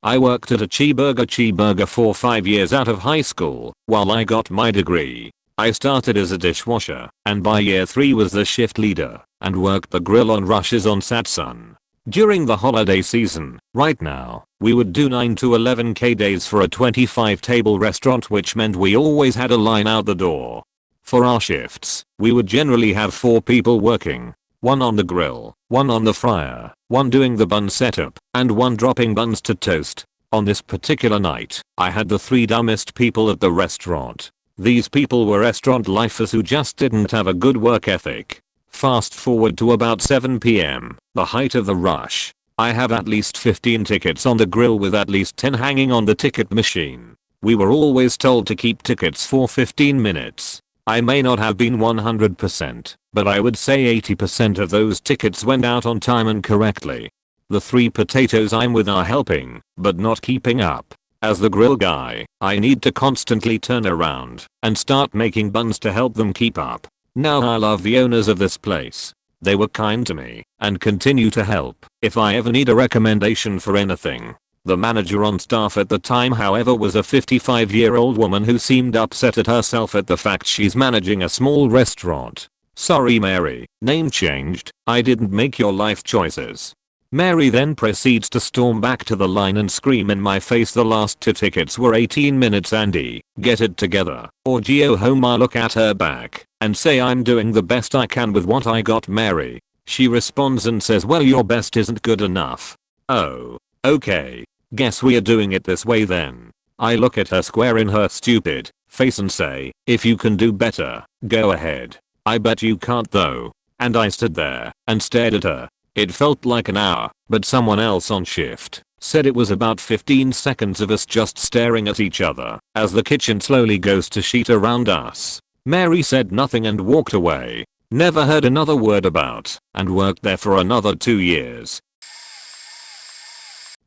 I worked at a cheeseburger for 5 years out of high school while I got my degree. I started as a dishwasher, and by year 3 was the shift leader and worked the grill on rushes on Satsun. During the holiday season, right now, we would do 9 to 11k days for a 25 table restaurant, which meant we always had a line out the door. For our shifts, we would generally have 4 people working. 1 on the grill, 1 on the fryer, 1 doing the bun setup, and 1 dropping buns to toast. On this particular night, I had the 3 dumbest people at the restaurant. These people were restaurant lifers who just didn't have a good work ethic. Fast forward to about 7 PM, the height of the rush. I have at least 15 tickets on the grill with at least 10 hanging on the ticket machine. We were always told to keep tickets for 15 minutes. I may not have been 100%, but I would say 80% of those tickets went out on time and correctly. The 3 potatoes I'm with are helping, but not keeping up. As the grill guy, I need to constantly turn around and start making buns to help them keep up. Now I love the owners of this place. They were kind to me and continue to help if I ever need a recommendation for anything. The manager on staff at the time, however, was a 55-year-old woman who seemed upset at herself at the fact she's managing a small restaurant. "Sorry Mary, name changed, I didn't make your life choices." Mary then proceeds to storm back to the line and scream in my face the last 2 tickets were 18 minutes. Andy, get it together, or go home. I look at her back and say I'm doing the best I can with what I got. Mary. She responds and says, "Well, your best isn't good enough." Oh, okay. Guess we're doing it this way then. I look at her square in her stupid face and say, "If you can do better, go ahead. I bet you can't though." And I stood there and stared at her. It felt like an hour, but someone else on shift said it was about 15 seconds of us just staring at each other as the kitchen slowly goes to sheet around us. Mary said nothing and walked away. Never heard another word about, and worked there for another 2 years.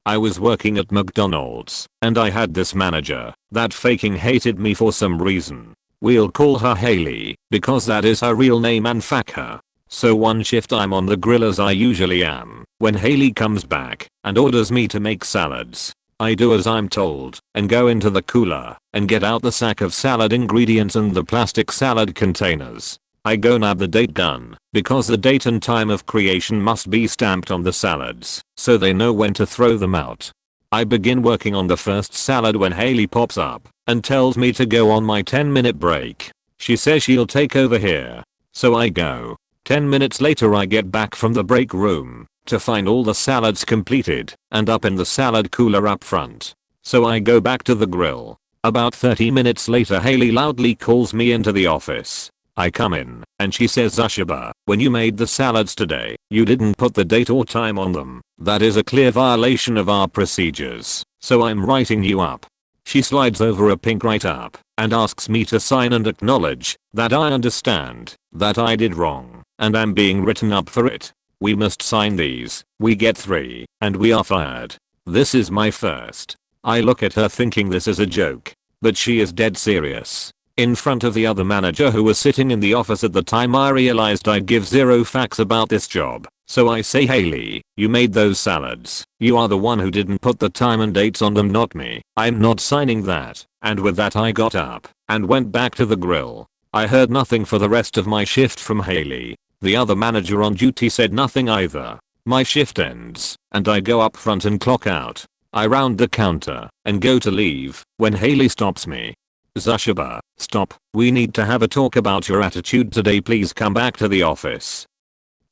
I was working at McDonald's, and I had this manager that faking hated me for some reason. We'll call her Haley, because that is her real name, and fuck her. So one shift I'm on the grill as I usually am, when Haley comes back and orders me to make salads. I do as I'm told and go into the cooler and get out the sack of salad ingredients and the plastic salad containers. I go nab the date gun, because the date and time of creation must be stamped on the salads, so they know when to throw them out. I begin working on the first salad when Haley pops up and tells me to go on my 10-minute break. She says she'll take over here. So I go. 10 minutes later I get back from the break room to find all the salads completed and up in the salad cooler up front. So I go back to the grill. About 30 minutes later Haley loudly calls me into the office. I come in and she says, "Ushaba, when you made the salads today, you didn't put the date or time on them. That is a clear violation of our procedures, so I'm writing you up." She slides over a pink write-up and asks me to sign and acknowledge that I understand that I did wrong and I'm being written up for it. We must sign these. We get 3 and we are fired. This is my first I look at her thinking this is a joke, but she is dead serious. In front of the other manager who was sitting in the office at the time, I realized I give zero facts about this job. So I say, Haley, you made those salads. You are the one who didn't put the time and dates on them, not me. I'm not signing that. And with that I got up and went back to the grill. I heard nothing for the rest of my shift from Haley. The other manager on duty said nothing either. My shift ends and I go up front and clock out. I round the counter and go to leave when Haley stops me. Zashaba, stop, we need to have a talk about your attitude today, please come back to the office.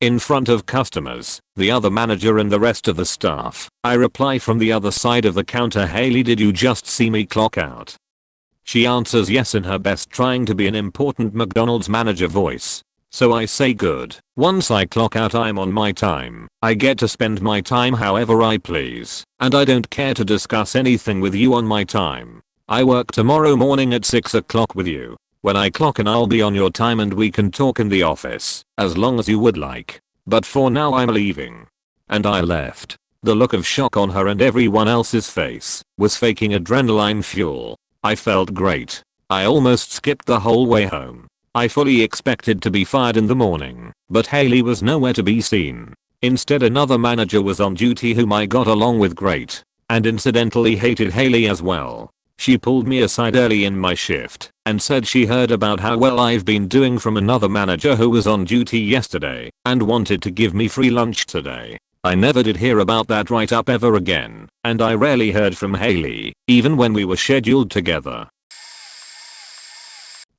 In front of customers, the other manager and the rest of the staff, I reply from the other side of the counter, Haley, did you just see me clock out? She answers yes in her best, trying to be an important McDonald's manager voice. So I say good. Once I clock out I'm on my time. I get to spend my time however I please, and I don't care to discuss anything with you on my time. I work tomorrow morning at 6 o'clock with you. When I clock in I'll be on your time and we can talk in the office, as long as you would like. But for now I'm leaving. And I left. The look of shock on her and everyone else's face was faking adrenaline fuel. I felt great. I almost skipped the whole way home. I fully expected to be fired in the morning, but Haley was nowhere to be seen. Instead, another manager was on duty whom I got along with great, and incidentally hated Haley as well. She pulled me aside early in my shift and said she heard about how well I've been doing from another manager who was on duty yesterday and wanted to give me free lunch today. I never did hear about that write-up ever again, and I rarely heard from Haley, even when we were scheduled together.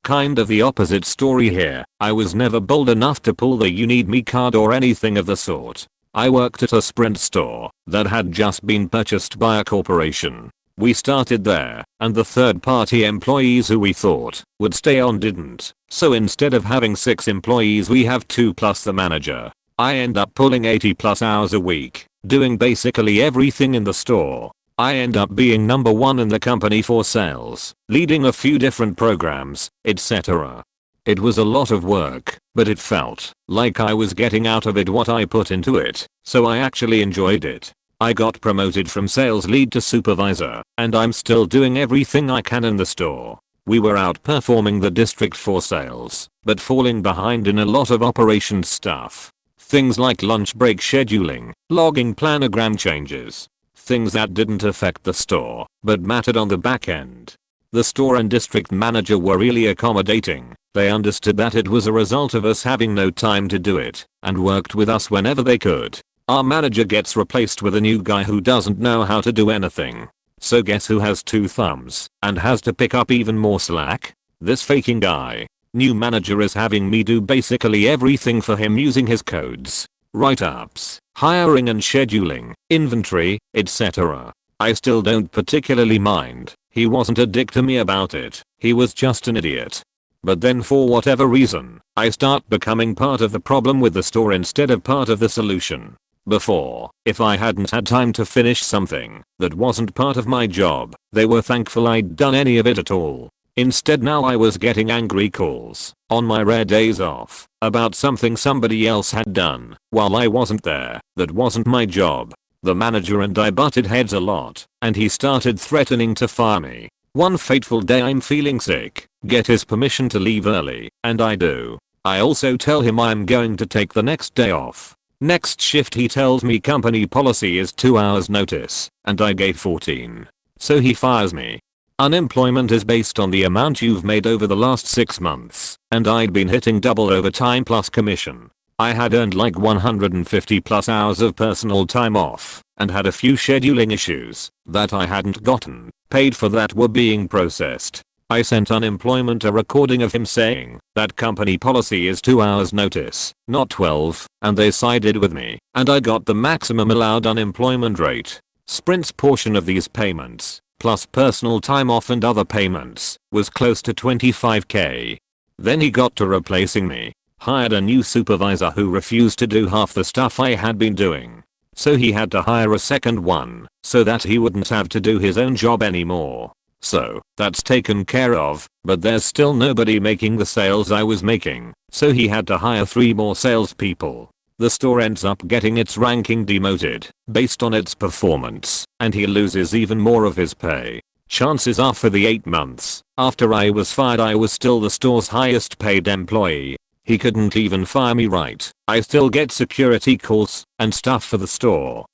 Kind of the opposite story here. I was never bold enough to pull the you need me card or anything of the sort. I worked at a Sprint store that had just been purchased by a corporation. We started there, and the third-party employees who we thought would stay on didn't. So instead of having 6 employees we have 2 plus the manager. I end up pulling 80 plus hours a week, doing basically everything in the store. I end up being number 1 in the company for sales, leading a few different programs, etc. It was a lot of work, but it felt like I was getting out of it what I put into it, so I actually enjoyed it. I got promoted from sales lead to supervisor, and I'm still doing everything I can in the store. We were outperforming the district for sales, but falling behind in a lot of operations stuff. Things like lunch break scheduling, logging planogram changes. Things that didn't affect the store, but mattered on the back end. The store and district manager were really accommodating. They understood that it was a result of us having no time to do it, and worked with us whenever they could. Our manager gets replaced with a new guy who doesn't know how to do anything. So guess who has 2 thumbs and has to pick up even more slack? This faking guy. New manager is having me do basically everything for him using his codes, write-ups, hiring and scheduling, inventory, etc. I still don't particularly mind. He wasn't a dick to me about it. He was just an idiot. But then for whatever reason, I start becoming part of the problem with the store instead of part of the solution. Before, if I hadn't had time to finish something that wasn't part of my job, they were thankful I'd done any of it at all. Instead now I was getting angry calls, on my rare days off, about something somebody else had done, while I wasn't there, that wasn't my job. The manager and I butted heads a lot, and he started threatening to fire me. One fateful day I'm feeling sick, get his permission to leave early, and I do. I also tell him I'm going to take the next day off. Next shift he tells me company policy is 2 hours notice, and I gave 14. So he fires me. Unemployment is based on the amount you've made over the last 6 months, and I'd been hitting double overtime plus commission. I had earned like 150 plus hours of personal time off, and had a few scheduling issues that I hadn't gotten paid for that were being processed. I sent unemployment a recording of him saying that company policy is 2 hours notice, not 12, and they sided with me, and I got the maximum allowed unemployment rate. Sprint's portion of these payments, plus personal time off and other payments, was close to 25k. Then he got to replacing me, hired a new supervisor who refused to do half the stuff I had been doing. So he had to hire a second one, so that he wouldn't have to do his own job anymore. So, that's taken care of, but there's still nobody making the sales I was making, so he had to hire 3 more salespeople. The store ends up getting its ranking demoted based on its performance, and he loses even more of his pay. Chances are for the 8 months after I was fired I was still the store's highest paid employee. He couldn't even fire me right. I still get security calls and stuff for the store.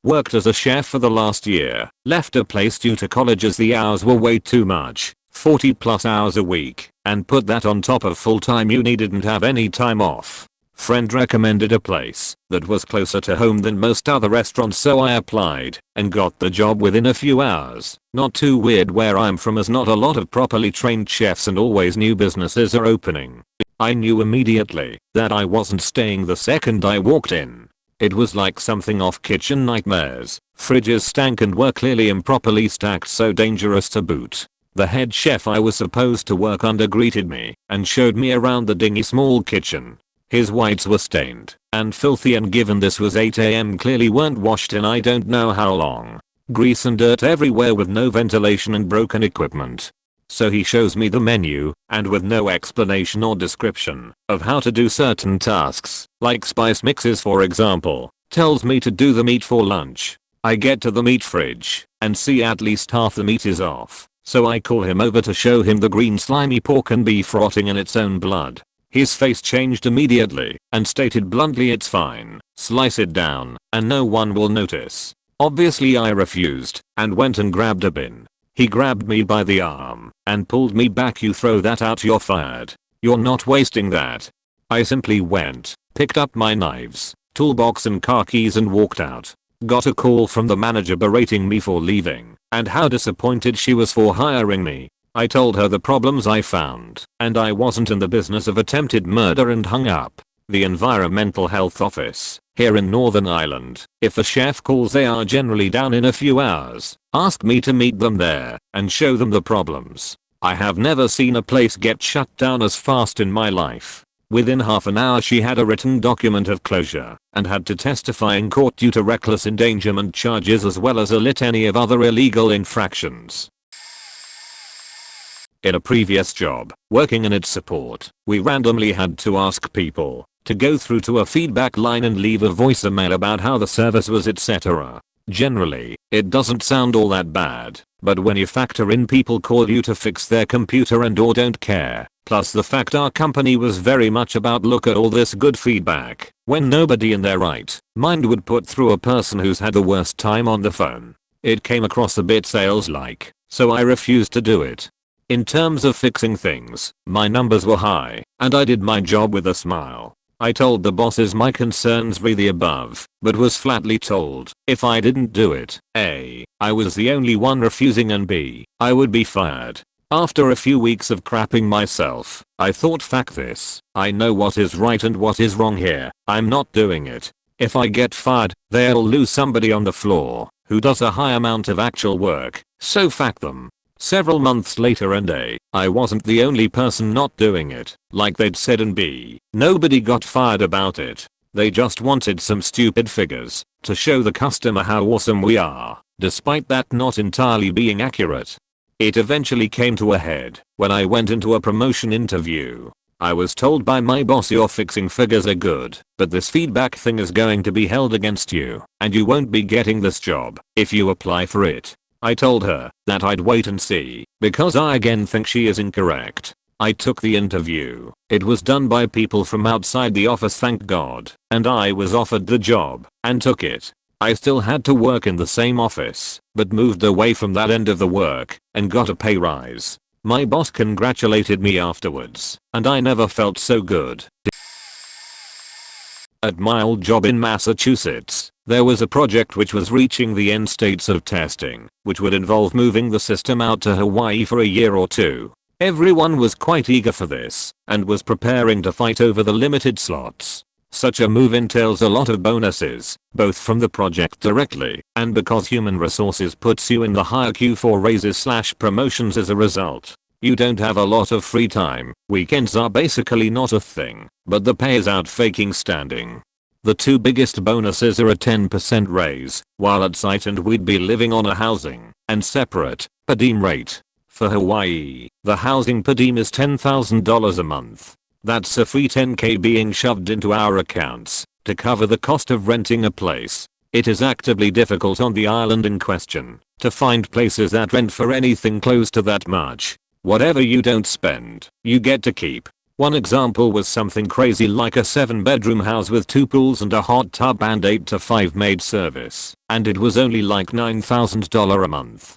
Worked as a chef for the last year. Left a place due to college as the hours were way too much. 40 plus hours a week. And put that on top of full time uni, didn't have any time off. Friend recommended a place that was closer to home than most other restaurants, so I applied and got the job within a few hours. Not too weird where I'm from, as not a lot of properly trained chefs and always new businesses are opening. I knew immediately that I wasn't staying the second I walked in. It was like something off Kitchen Nightmares. Fridges stank and were clearly improperly stacked, so dangerous to boot. The head chef I was supposed to work under greeted me and showed me around the dingy small kitchen. His whites were stained and filthy, and given this was 8 AM clearly weren't washed in I don't know how long. Grease and dirt everywhere with no ventilation and broken equipment. So he shows me the menu, and with no explanation or description of how to do certain tasks, like spice mixes for example, tells me to do the meat for lunch. I get to the meat fridge and see at least half the meat is off, so I call him over to show him the green slimy pork and beef rotting in its own blood. His face changed immediately and stated bluntly, "It's fine, slice it down and no one will notice." Obviously I refused and went and grabbed a bin. He grabbed me by the arm and pulled me back. "You throw that out, you're fired. You're not wasting that." I simply went, picked up my knives, toolbox and car keys and walked out. Got a call from the manager berating me for leaving and how disappointed she was for hiring me. I told her the problems I found and I wasn't in the business of attempted murder and hung up. The Environmental Health Office here in Northern Ireland, if a chef calls they are generally down in a few hours, asked me to meet them there and show them the problems. I have never seen a place get shut down as fast in my life. Within half an hour she had a written document of closure and had to testify in court due to reckless endangerment charges as well as a litany of other illegal infractions. In a previous job, working in its support, we randomly had to ask people to go through to a feedback line and leave a voicemail about how the service was, etc. Generally, it doesn't sound all that bad, but when you factor in people call you to fix their computer and or don't care, plus the fact our company was very much about look at all this good feedback, when nobody in their right mind would put through a person who's had the worst time on the phone, it came across a bit sales-like, so I refused to do it. In terms of fixing things, my numbers were high, and I did my job with a smile. I told the bosses my concerns re the above, but was flatly told if I didn't do it, A, I was the only one refusing, and B, I would be fired. After a few weeks of crapping myself, I thought, fuck this, I know what is right and what is wrong here, I'm not doing it. If I get fired, they'll lose somebody on the floor who does a high amount of actual work, so fuck them. Several months later, and A, I wasn't the only person not doing it, like they'd said, and B, nobody got fired about it. They just wanted some stupid figures to show the customer how awesome we are, despite that not entirely being accurate. It eventually came to a head when I went into a promotion interview. I was told by my boss, "Your fixing figures are good, but this feedback thing is going to be held against you, and you won't be getting this job if you apply for it." I told her that I'd wait and see, because I again think she is incorrect. I took the interview. It was done by people from outside the office, thank God, and I was offered the job and took it. I still had to work in the same office, but moved away from that end of the work and got a pay rise. My boss congratulated me afterwards, and I never felt so good. At my old job in Massachusetts, there was a project which was reaching the end states of testing, which would involve moving the system out to Hawaii for a year or two. Everyone was quite eager for this, and was preparing to fight over the limited slots. Such a move entails a lot of bonuses, both from the project directly, and because human resources puts you in the higher queue for raises/promotions as a result. You don't have a lot of free time, weekends are basically not a thing, but the pay is out faking standing. The two biggest bonuses are a 10% raise while at site, and we'd be living on a housing and separate per diem rate. For Hawaii, the housing per diem is $10,000 a month. That's a free 10k being shoved into our accounts to cover the cost of renting a place. It is actively difficult on the island in question to find places that rent for anything close to that much. Whatever you don't spend, you get to keep. One example was something crazy like a 7-bedroom house with 2 pools and a hot tub and 8 to 5 maid service, and it was only like $9,000 a month.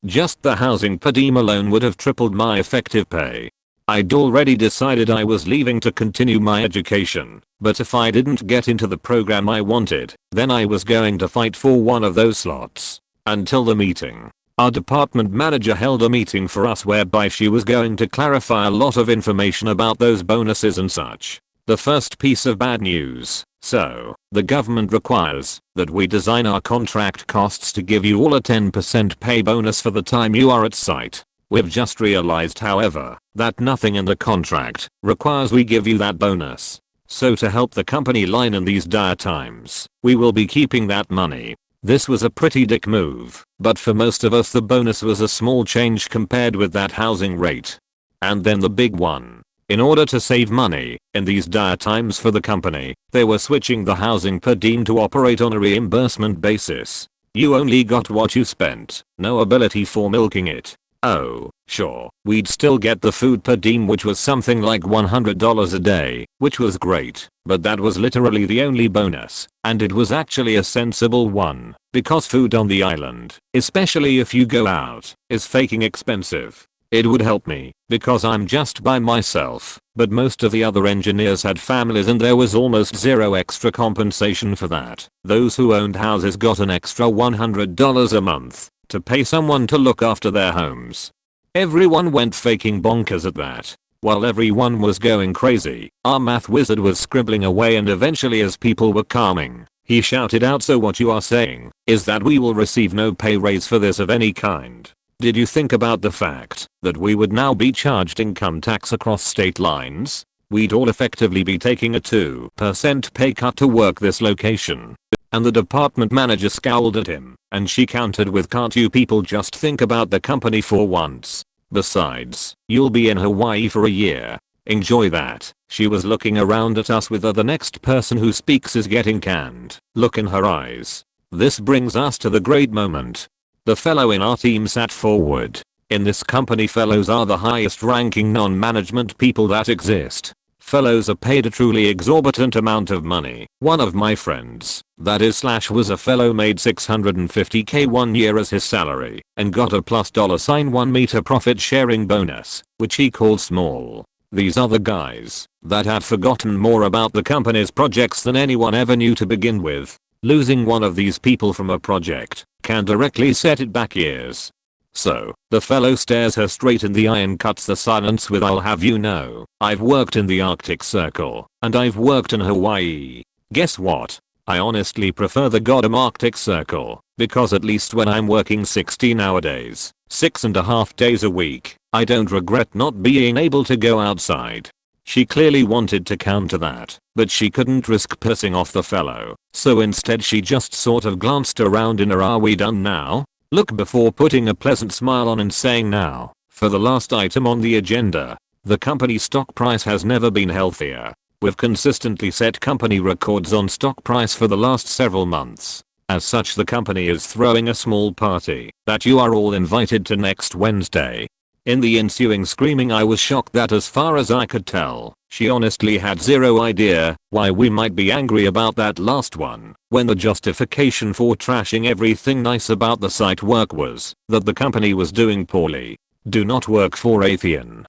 Just the housing per diem alone would have tripled my effective pay. I'd already decided I was leaving to continue my education, but if I didn't get into the program I wanted, then I was going to fight for one of those slots. Until the meeting. Our department manager held a meeting for us whereby she was going to clarify a lot of information about those bonuses and such. The first piece of bad news. So, the government requires that we design our contract costs to give you all a 10% pay bonus for the time you are at site. We've just realized, however, that nothing in the contract requires we give you that bonus. So to help the company line in these dire times, we will be keeping that money. This was a pretty dick move, but for most of us the bonus was a small change compared with that housing rate. And then the big one. In order to save money, in these dire times for the company, they were switching the housing per diem to operate on a reimbursement basis. You only got what you spent, no ability for milking it. Oh, sure, we'd still get the food per diem, which was something like $100 a day, which was great, but that was literally the only bonus, and it was actually a sensible one, because food on the island, especially if you go out, is fucking expensive. It would help me, because I'm just by myself, but most of the other engineers had families and there was almost zero extra compensation for that. Those who owned houses got an extra $100 a month to pay someone to look after their homes. Everyone went faking bonkers at that. While everyone was going crazy, our math wizard was scribbling away, and eventually, as people were calming, he shouted out, "So what you are saying is that we will receive no pay raise for this of any kind? Did you think about the fact that we would now be charged income tax across state lines? We'd all effectively be taking a 2% pay cut to work this location." And the department manager scowled at him, and she countered with, "Can't you people just think about the company for once? Besides, you'll be in Hawaii for a year. Enjoy that." She was looking around at us with the next person who speaks is getting canned look in her eyes. This brings us to the great moment. The fellow in our team sat forward. In this company, fellows are the highest ranking non-management people that exist. Fellows are paid a truly exorbitant amount of money. One of my friends, was a fellow, made $650k one year as his salary and got a +$1 meter profit sharing bonus, which he called small. These other guys that had forgotten more about the company's projects than anyone ever knew to begin with. Losing one of these people from a project can directly set it back years. So, the fellow stares her straight in the eye and cuts the silence with, "I'll have you know, I've worked in the Arctic Circle, and I've worked in Hawaii. Guess what? I honestly prefer the goddamn Arctic Circle, because at least when I'm working 16-hour days, 6.5 days a week, I don't regret not being able to go outside." She clearly wanted to counter that, but she couldn't risk pissing off the fellow, so instead she just sort of glanced around in her "Are we done now?" look before putting a pleasant smile on and saying, "Now, for the last item on the agenda. The company stock price has never been healthier. We've consistently set company records on stock price for the last several months. As such, the company is throwing a small party that you are all invited to next Wednesday." In the ensuing screaming, I was shocked that, as far as I could tell, she honestly had zero idea why we might be angry about that last one, when the justification for trashing everything nice about the site work was that the company was doing poorly. Do not work for Atheon.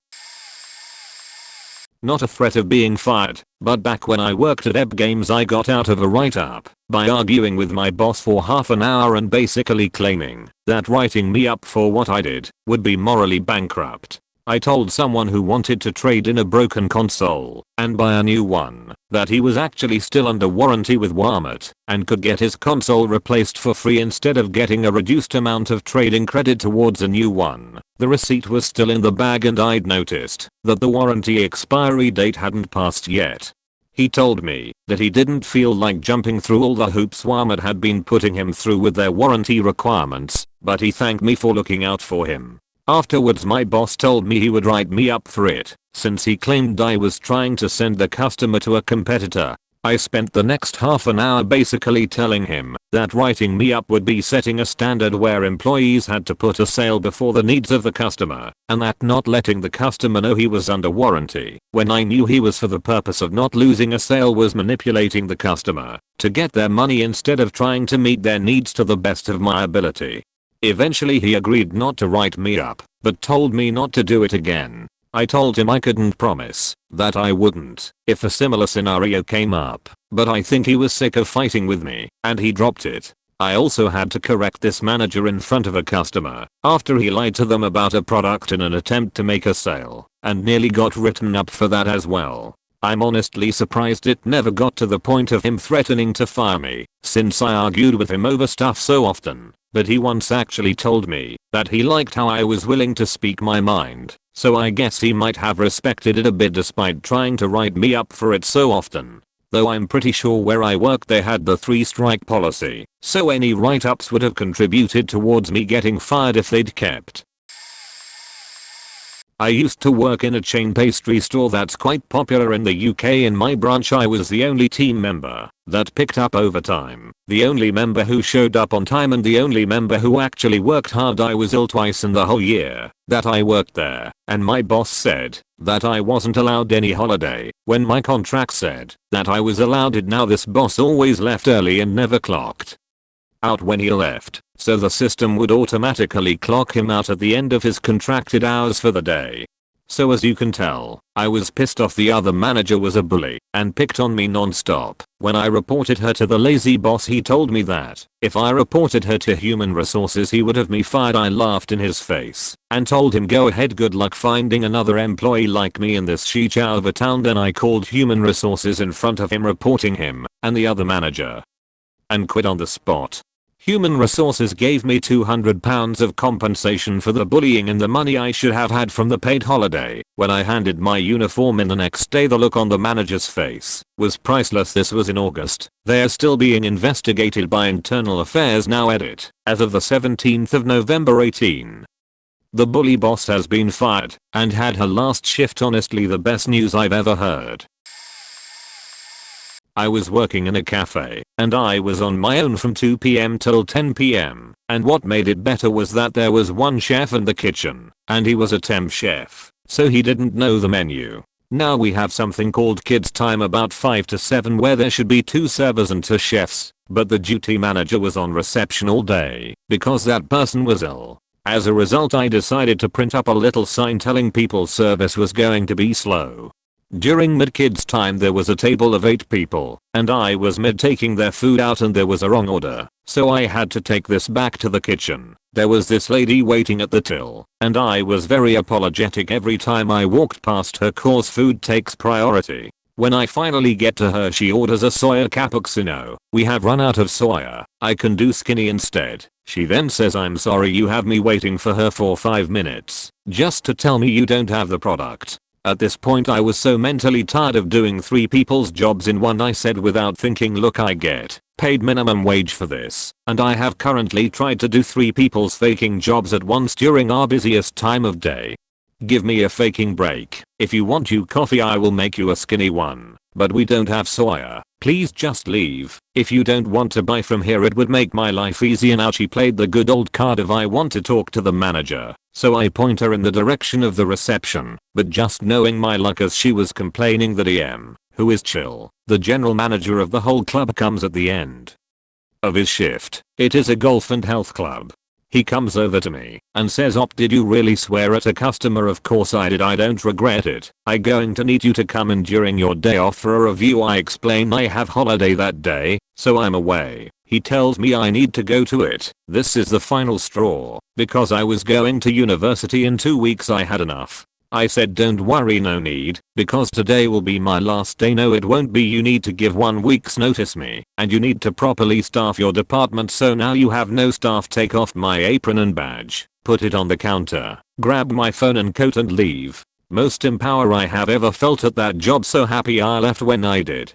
Not a threat of being fired, but back when I worked at Ebb Games, I got out of a write-up by arguing with my boss for half an hour and basically claiming that writing me up for what I did would be morally bankrupt. I told someone who wanted to trade in a broken console and buy a new one that he was actually still under warranty with Walmart and could get his console replaced for free instead of getting a reduced amount of trading credit towards a new one. The receipt was still in the bag and I'd noticed that the warranty expiry date hadn't passed yet. He told me that he didn't feel like jumping through all the hoops Walmart had been putting him through with their warranty requirements, but he thanked me for looking out for him. Afterwards my boss told me he would write me up for it, since he claimed I was trying to send the customer to a competitor. I spent the next half an hour basically telling him that writing me up would be setting a standard where employees had to put a sale before the needs of the customer, and that not letting the customer know he was under warranty when I knew he was for the purpose of not losing a sale was manipulating the customer to get their money instead of trying to meet their needs to the best of my ability. Eventually he agreed not to write me up, but told me not to do it again. I told him I couldn't promise that I wouldn't if a similar scenario came up, but I think he was sick of fighting with me, and he dropped it. I also had to correct this manager in front of a customer after he lied to them about a product in an attempt to make a sale, and nearly got written up for that as well. I'm honestly surprised it never got to the point of him threatening to fire me, since I argued with him over stuff so often, but he once actually told me that he liked how I was willing to speak my mind, so I guess he might have respected it a bit despite trying to write me up for it so often. Though I'm pretty sure where I worked they had the 3-strike policy, so any write-ups would have contributed towards me getting fired if they'd kept. I used to work in a chain pastry store that's quite popular in the UK. In my branch I was the only team member that picked up overtime, the only member who showed up on time, and the only member who actually worked hard. I was ill twice in the whole year that I worked there, and my boss said that I wasn't allowed any holiday when my contract said that I was allowed it. Now this boss always left early and never clocked out when he left, so the system would automatically clock him out at the end of his contracted hours for the day. So as you can tell, I was pissed off. The other manager was a bully and picked on me non-stop. When I reported her to the lazy boss, he told me that if I reported her to human resources he would have me fired. I laughed in his face and told him go ahead, good luck finding another employee like me in this shit show of a town. Then I called human resources in front of him, reporting him and the other manager, and quit on the spot. Human resources gave me £200 of compensation for the bullying and the money I should have had from the paid holiday. When I handed my uniform in the next day, the look on the manager's face was priceless. This was in August. They are still being investigated by Internal Affairs now. Edit. As of the 17th of November 18. The bully boss has been fired and had her last shift. Honestly the best news I've ever heard. I was working in a cafe, and I was on my own from 2 PM till 10 PM, and what made it better was that there was one chef in the kitchen, and he was a temp chef, so he didn't know the menu. Now we have something called kids time about 5 to 7 where there should be 2 servers and 2 chefs, but the duty manager was on reception all day because that person was ill. As a result I decided to print up a little sign telling people service was going to be slow. During mid-kids time there was a table of 8 people, and I was mid taking their food out and there was a wrong order, so I had to take this back to the kitchen. There was this lady waiting at the till, and I was very apologetic every time I walked past her cause food takes priority. When I finally get to her she orders a soya cappuccino. We have run out of soya, I can do skinny instead. She then says I'm sorry you have me waiting for her for 5 minutes, just to tell me you don't have the product. At this point I was so mentally tired of doing 3 people's jobs in one. I said without thinking, look, I get paid minimum wage for this, and I have currently tried to do 3 people's faking jobs at once during our busiest time of day. Give me a faking break. If you want you coffee I will make you a skinny one, but we don't have soya. Please just leave. If you don't want to buy from here it would make my life easier. Now she played the good old card of I want to talk to the manager, so I point her in the direction of the reception, but just knowing my luck as she was complaining that EM, who is chill, the general manager of the whole club, comes at the end of his shift. It is a golf and health club. He comes over to me and says, "Op, did you really swear at a customer?" Of course I did. I don't regret it. I going to need you to come in during your day off for a review. I explain I have holiday that day, so I'm away. He tells me I need to go to it. This is the final straw, because I was going to university in 2 weeks. I had enough. I said don't worry, no need, because today will be my last day. No, it won't be. You need to give 1 week's notice me, and you need to properly staff your department. So now you have no staff. Take off my apron and badge, put it on the counter, grab my phone and coat and leave. Most empower I have ever felt at that job. So happy I left when I did.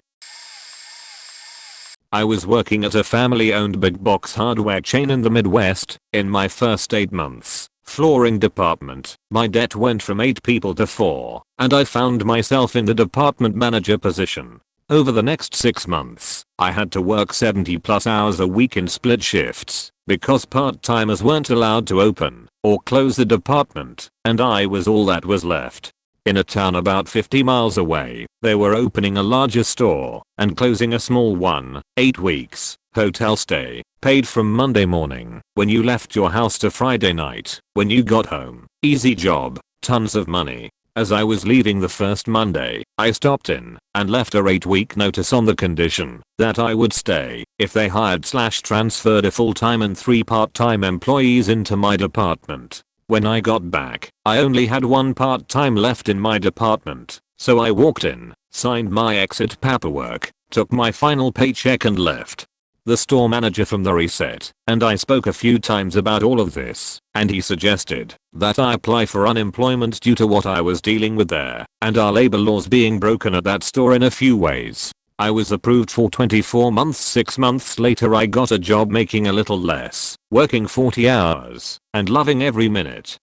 I was working at a family-owned big box hardware chain in the Midwest. In my first 8 months, Flooring department. My debt went from 8 people to 4, and I found myself in the department manager position. Over the next 6 months, I had to work 70 plus hours a week in split shifts because part-timers weren't allowed to open or close the department, and I was all that was left. In a town about 50 miles away, they were opening a larger store and closing a small one. 8 weeks, hotel stay, paid from Monday morning when you left your house to Friday night when you got home. Easy job, tons of money. As I was leaving the first Monday, I stopped in and left a 8-week notice on the condition that I would stay if they hired/transferred a full-time and 3 part-time employees into my department. When I got back, I only had 1 part-time left in my department, so I walked in, signed my exit paperwork, took my final paycheck and left. The store manager from the reset and I spoke a few times about all of this, and he suggested that I apply for unemployment due to what I was dealing with there and our labor laws being broken at that store in a few ways. I was approved for 24 months. 6 months later I got a job making a little less, working 40 hours, and loving every minute.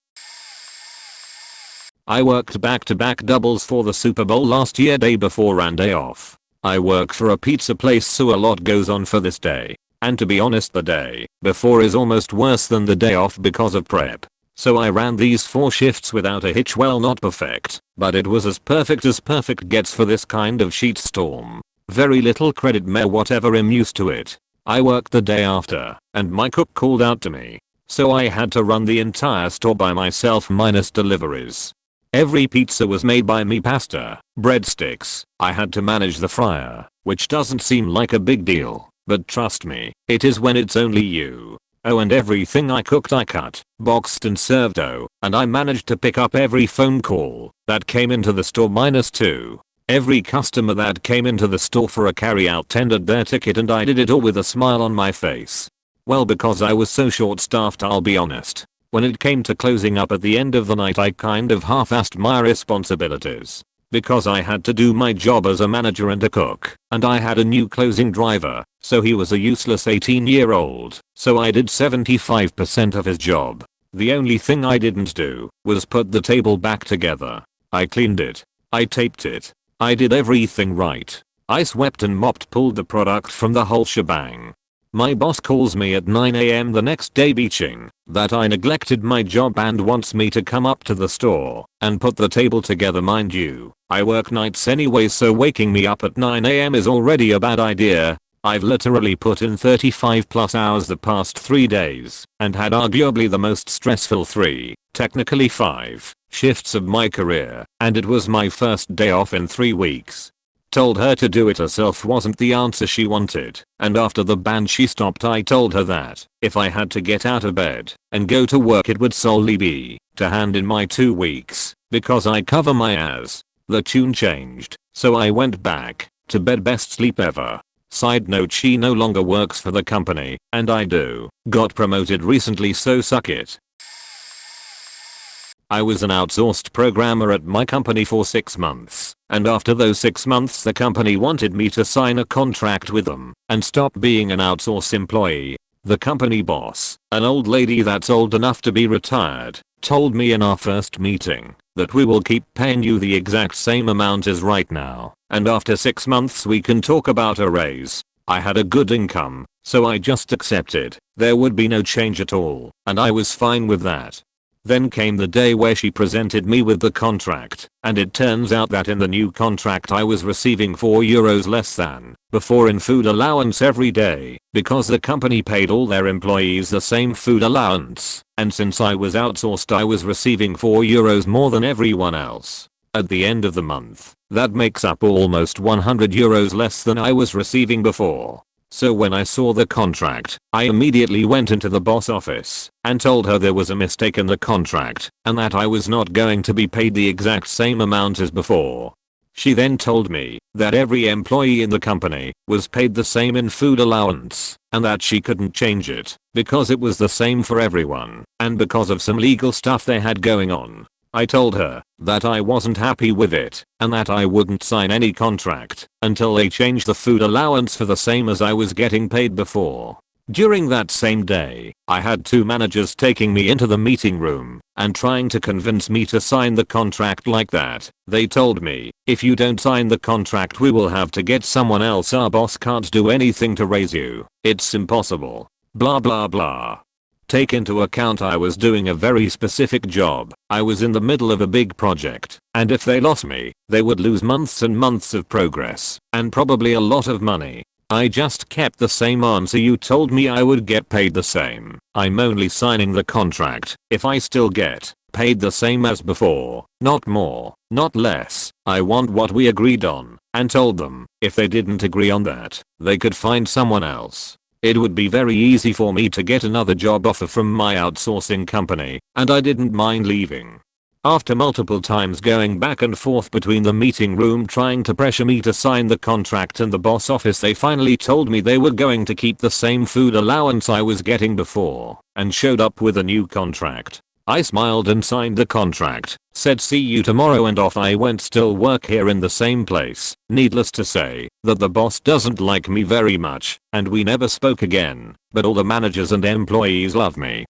I worked back-to-back doubles for the Super Bowl last year, day before and day off. I work for a pizza place, so a lot goes on for this day. And to be honest, the day before is almost worse than the day off because of prep. So I ran these 4 shifts without a hitch. Well, not perfect, but it was as perfect gets for this kind of sheet storm. Very little credit, mere whatever, I'm used to it. I worked the day after, and my cook called out to me. So I had to run the entire store by myself minus deliveries. Every pizza was made by me. Pasta, breadsticks, I had to manage the fryer, which doesn't seem like a big deal, but trust me, it is when it's only you. Oh, and everything I cooked I cut, boxed and served. Oh, and I managed to pick up every phone call that came into the store minus 2. Every customer that came into the store for a carry-out tendered their ticket, and I did it all with a smile on my face. Well, because I was so short-staffed, I'll be honest. When it came to closing up at the end of the night, I kind of half-assed my responsibilities. Because I had to do my job as a manager and a cook, and I had a new closing driver, so he was a useless 18-year-old, so I did 75% of his job. The only thing I didn't do was put the table back together. I cleaned it. I taped it. I did everything right. I swept and mopped, pulled the product from the whole shebang. My boss calls me at 9 AM the next day bitching that I neglected my job and wants me to come up to the store and put the table together. Mind you, I work nights anyway, so waking me up at 9 AM is already a bad idea. I've literally put in 35 plus hours the past 3 days and had arguably the most stressful 3, technically 5, shifts of my career, and it was my first day off in 3 weeks. Told her to do it herself wasn't the answer she wanted, and after the band she stopped, I told her that if I had to get out of bed and go to work, it would solely be to hand in my 2 weeks, because I cover my ass. The tune changed, so I went back to bed. Best sleep ever. Side note, she no longer works for the company, and I do. Got promoted recently, so suck it. I was an outsourced programmer at my company for 6 months, and after those 6 months the company wanted me to sign a contract with them and stop being an outsource employee. The company boss, an old lady that's old enough to be retired, told me in our first meeting that we will keep paying you the exact same amount as right now, and after 6 months we can talk about a raise. I had a good income, so I just accepted. There would be no change at all, and I was fine with that. Then came the day where she presented me with the contract, and it turns out that in the new contract I was receiving €4 less than before in food allowance every day, because the company paid all their employees the same food allowance, and since I was outsourced I was receiving €4 more than everyone else. At the end of the month, that makes up almost €100 less than I was receiving before. So when I saw the contract, I immediately went into the boss office and told her there was a mistake in the contract and that I was not going to be paid the exact same amount as before. She then told me that every employee in the company was paid the same in food allowance and that she couldn't change it because it was the same for everyone and because of some legal stuff they had going on. I told her that I wasn't happy with it and that I wouldn't sign any contract until they changed the food allowance for the same as I was getting paid before. During that same day, I had two managers taking me into the meeting room and trying to convince me to sign the contract like that. They told me, if you don't sign the contract we will have to get someone else. Our boss can't do anything to raise you. It's impossible. Blah blah blah. Take into account I was doing a very specific job. I was in the middle of a big project, and if they lost me, they would lose months and months of progress, and probably a lot of money. I just kept the same answer. You told me I would get paid the same. I'm only signing the contract if I still get paid the same as before, not more, not less. I want what we agreed on, and told them if they didn't agree on that, they could find someone else. It would be very easy for me to get another job offer from my outsourcing company, and I didn't mind leaving. After multiple times going back and forth between the meeting room trying to pressure me to sign the contract and the boss office, they finally told me they were going to keep the same food allowance I was getting before, and showed up with a new contract. I smiled and signed the contract, said see you tomorrow, and off I went. Still work here in the same place. Needless to say that the boss doesn't like me very much, and we never spoke again, but all the managers and employees love me.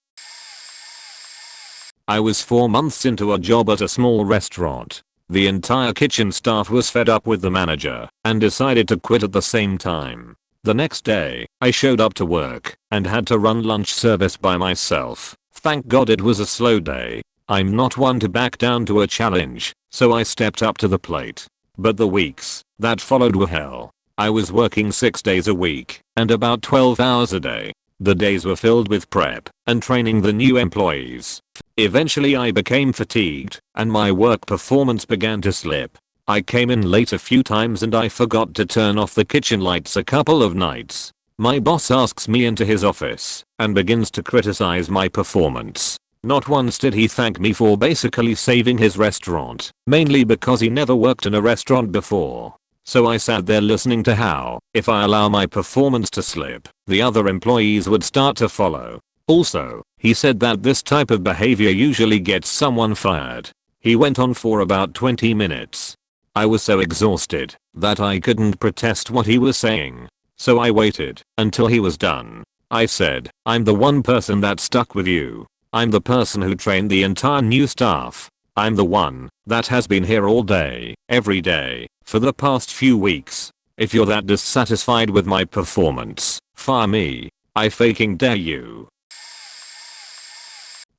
I was 4 months into a job at a small restaurant. The entire kitchen staff was fed up with the manager and decided to quit at the same time. The next day, I showed up to work and had to run lunch service by myself. Thank God it was a slow day. I'm not one to back down to a challenge, so I stepped up to the plate. But the weeks that followed were hell. I was working 6 days a week and about 12 hours a day. The days were filled with prep and training the new employees. Eventually I became fatigued and my work performance began to slip. I came in late a few times and I forgot to turn off the kitchen lights a couple of nights. My boss asks me into his office and begins to criticize my performance. Not once did he thank me for basically saving his restaurant, mainly because he never worked in a restaurant before. So I sat there listening to how, if I allow my performance to slip, the other employees would start to follow. Also, he said that this type of behavior usually gets someone fired. He went on for about 20 minutes. I was so exhausted that I couldn't protest what he was saying. So I waited until he was done. I said, I'm the one person that stuck with you. I'm the person who trained the entire new staff. I'm the one that has been here all day, every day, for the past few weeks. If you're that dissatisfied with my performance, fire me. I fucking dare you.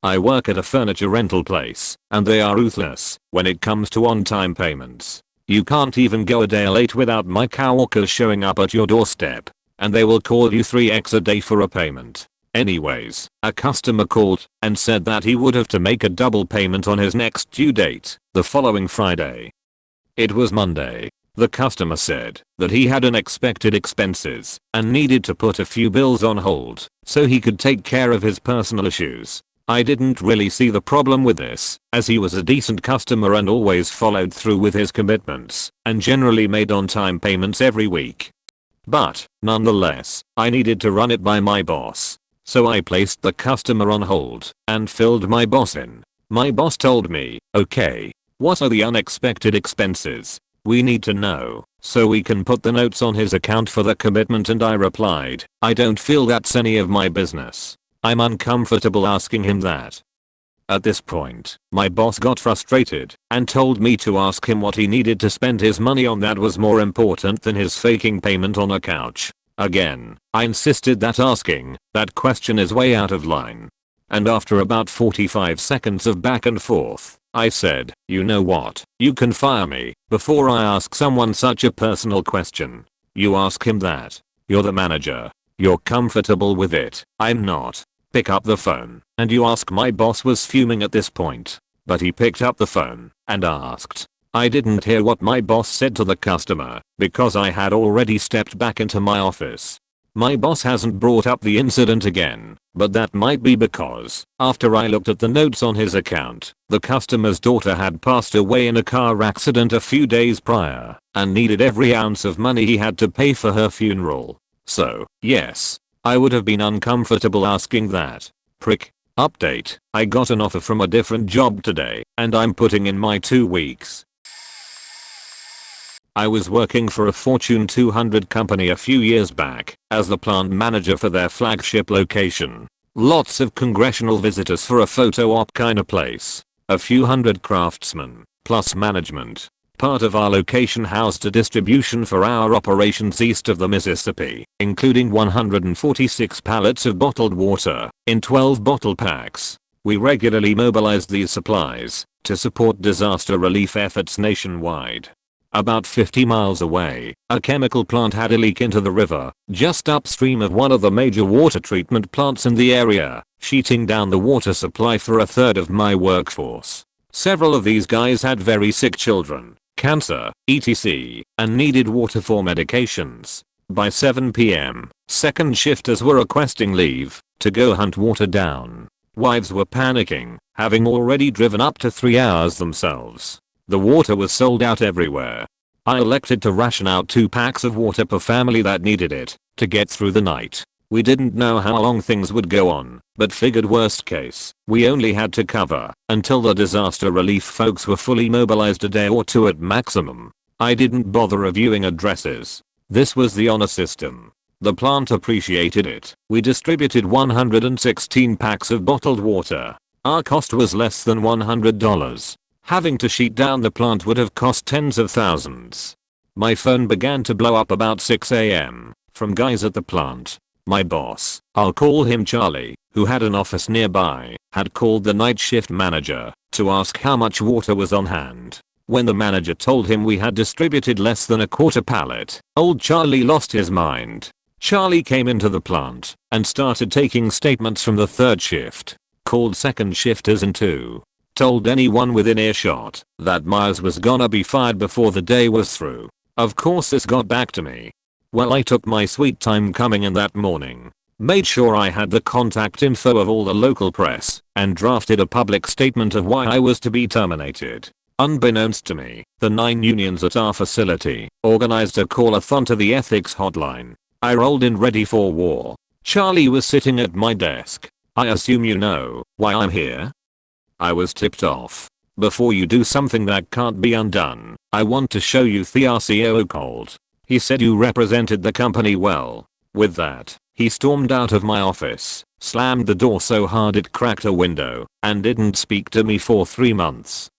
I work at a furniture rental place, and they are ruthless when it comes to on-time payments. You can't even go a day late without my coworkers showing up at your doorstep, and they will call you 3x a day for a payment. Anyways, a customer called and said that he would have to make a double payment on his next due date, the following Friday. It was Monday. The customer said that he had unexpected expenses and needed to put a few bills on hold so he could take care of his personal issues. I didn't really see the problem with this, as he was a decent customer and always followed through with his commitments and generally made on-time payments every week. But, nonetheless, I needed to run it by my boss. So I placed the customer on hold and filled my boss in. My boss told me, okay, what are the unexpected expenses? We need to know so we can put the notes on his account for the commitment, and I replied, I don't feel that's any of my business. I'm uncomfortable asking him that. At this point, my boss got frustrated and told me to ask him what he needed to spend his money on that was more important than his faking payment on a couch. Again, I insisted that asking that question is way out of line. And after about 45 seconds of back and forth, I said, you know what, you can fire me before I ask someone such a personal question. You ask him that. You're the manager. You're comfortable with it. I'm not. Pick up the phone and you ask. My boss was fuming at this point, but he picked up the phone and asked. I didn't hear what my boss said to the customer because I had already stepped back into my office. My boss hasn't brought up the incident again, but that might be because, after I looked at the notes on his account, the customer's daughter had passed away in a car accident a few days prior and needed every ounce of money he had to pay for her funeral. So, yes, I would have been uncomfortable asking that. Prick. Update, I got an offer from a different job today, and I'm putting in my 2 weeks. I was working for a Fortune 200 company a few years back as the plant manager for their flagship location. Lots of congressional visitors for a photo op kinda place. A few hundred craftsmen, plus management. Part of our location housed a distribution for our operations east of the Mississippi, including 146 pallets of bottled water in 12 bottle packs. We regularly mobilized these supplies to support disaster relief efforts nationwide. About 50 miles away, a chemical plant had a leak into the river, just upstream of one of the major water treatment plants in the area, sheeting down the water supply for a third of my workforce. Several of these guys had very sick children, cancer, etc., and needed water for medications. By 7 p.m., second shifters were requesting leave to go hunt water down. Wives were panicking, having already driven up to 3 hours themselves. The water was sold out everywhere. I elected to ration out 2 packs of water per family that needed it to get through the night. We didn't know how long things would go on, but figured worst case, we only had to cover until the disaster relief folks were fully mobilized, a day or 2 at maximum. I didn't bother reviewing addresses. This was the honor system. The plant appreciated it. We distributed 116 packs of bottled water. Our cost was less than $100. Having to sheet down the plant would have cost tens of thousands. My phone began to blow up about 6 a.m. from guys at the plant. My boss, I'll call him Charlie, who had an office nearby, had called the night shift manager to ask how much water was on hand. When the manager told him we had distributed less than a quarter pallet, old Charlie lost his mind. Charlie came into the plant and started taking statements from the third shift, called second shifters and told anyone within earshot that Myers was gonna be fired before the day was through. Of course this got back to me. Well, I took my sweet time coming in that morning, made sure I had the contact info of all the local press, and drafted a public statement of why I was to be terminated. Unbeknownst to me, the 9 unions at our facility organized a call-a-thon to the ethics hotline. I rolled in ready for war. Charlie was sitting at my desk. I assume you know why I'm here? I was tipped off. Before you do something that can't be undone, I want to show you the RCO called. He said you represented the company well. With that, he stormed out of my office, slammed the door so hard it cracked a window, and didn't speak to me for 3 months.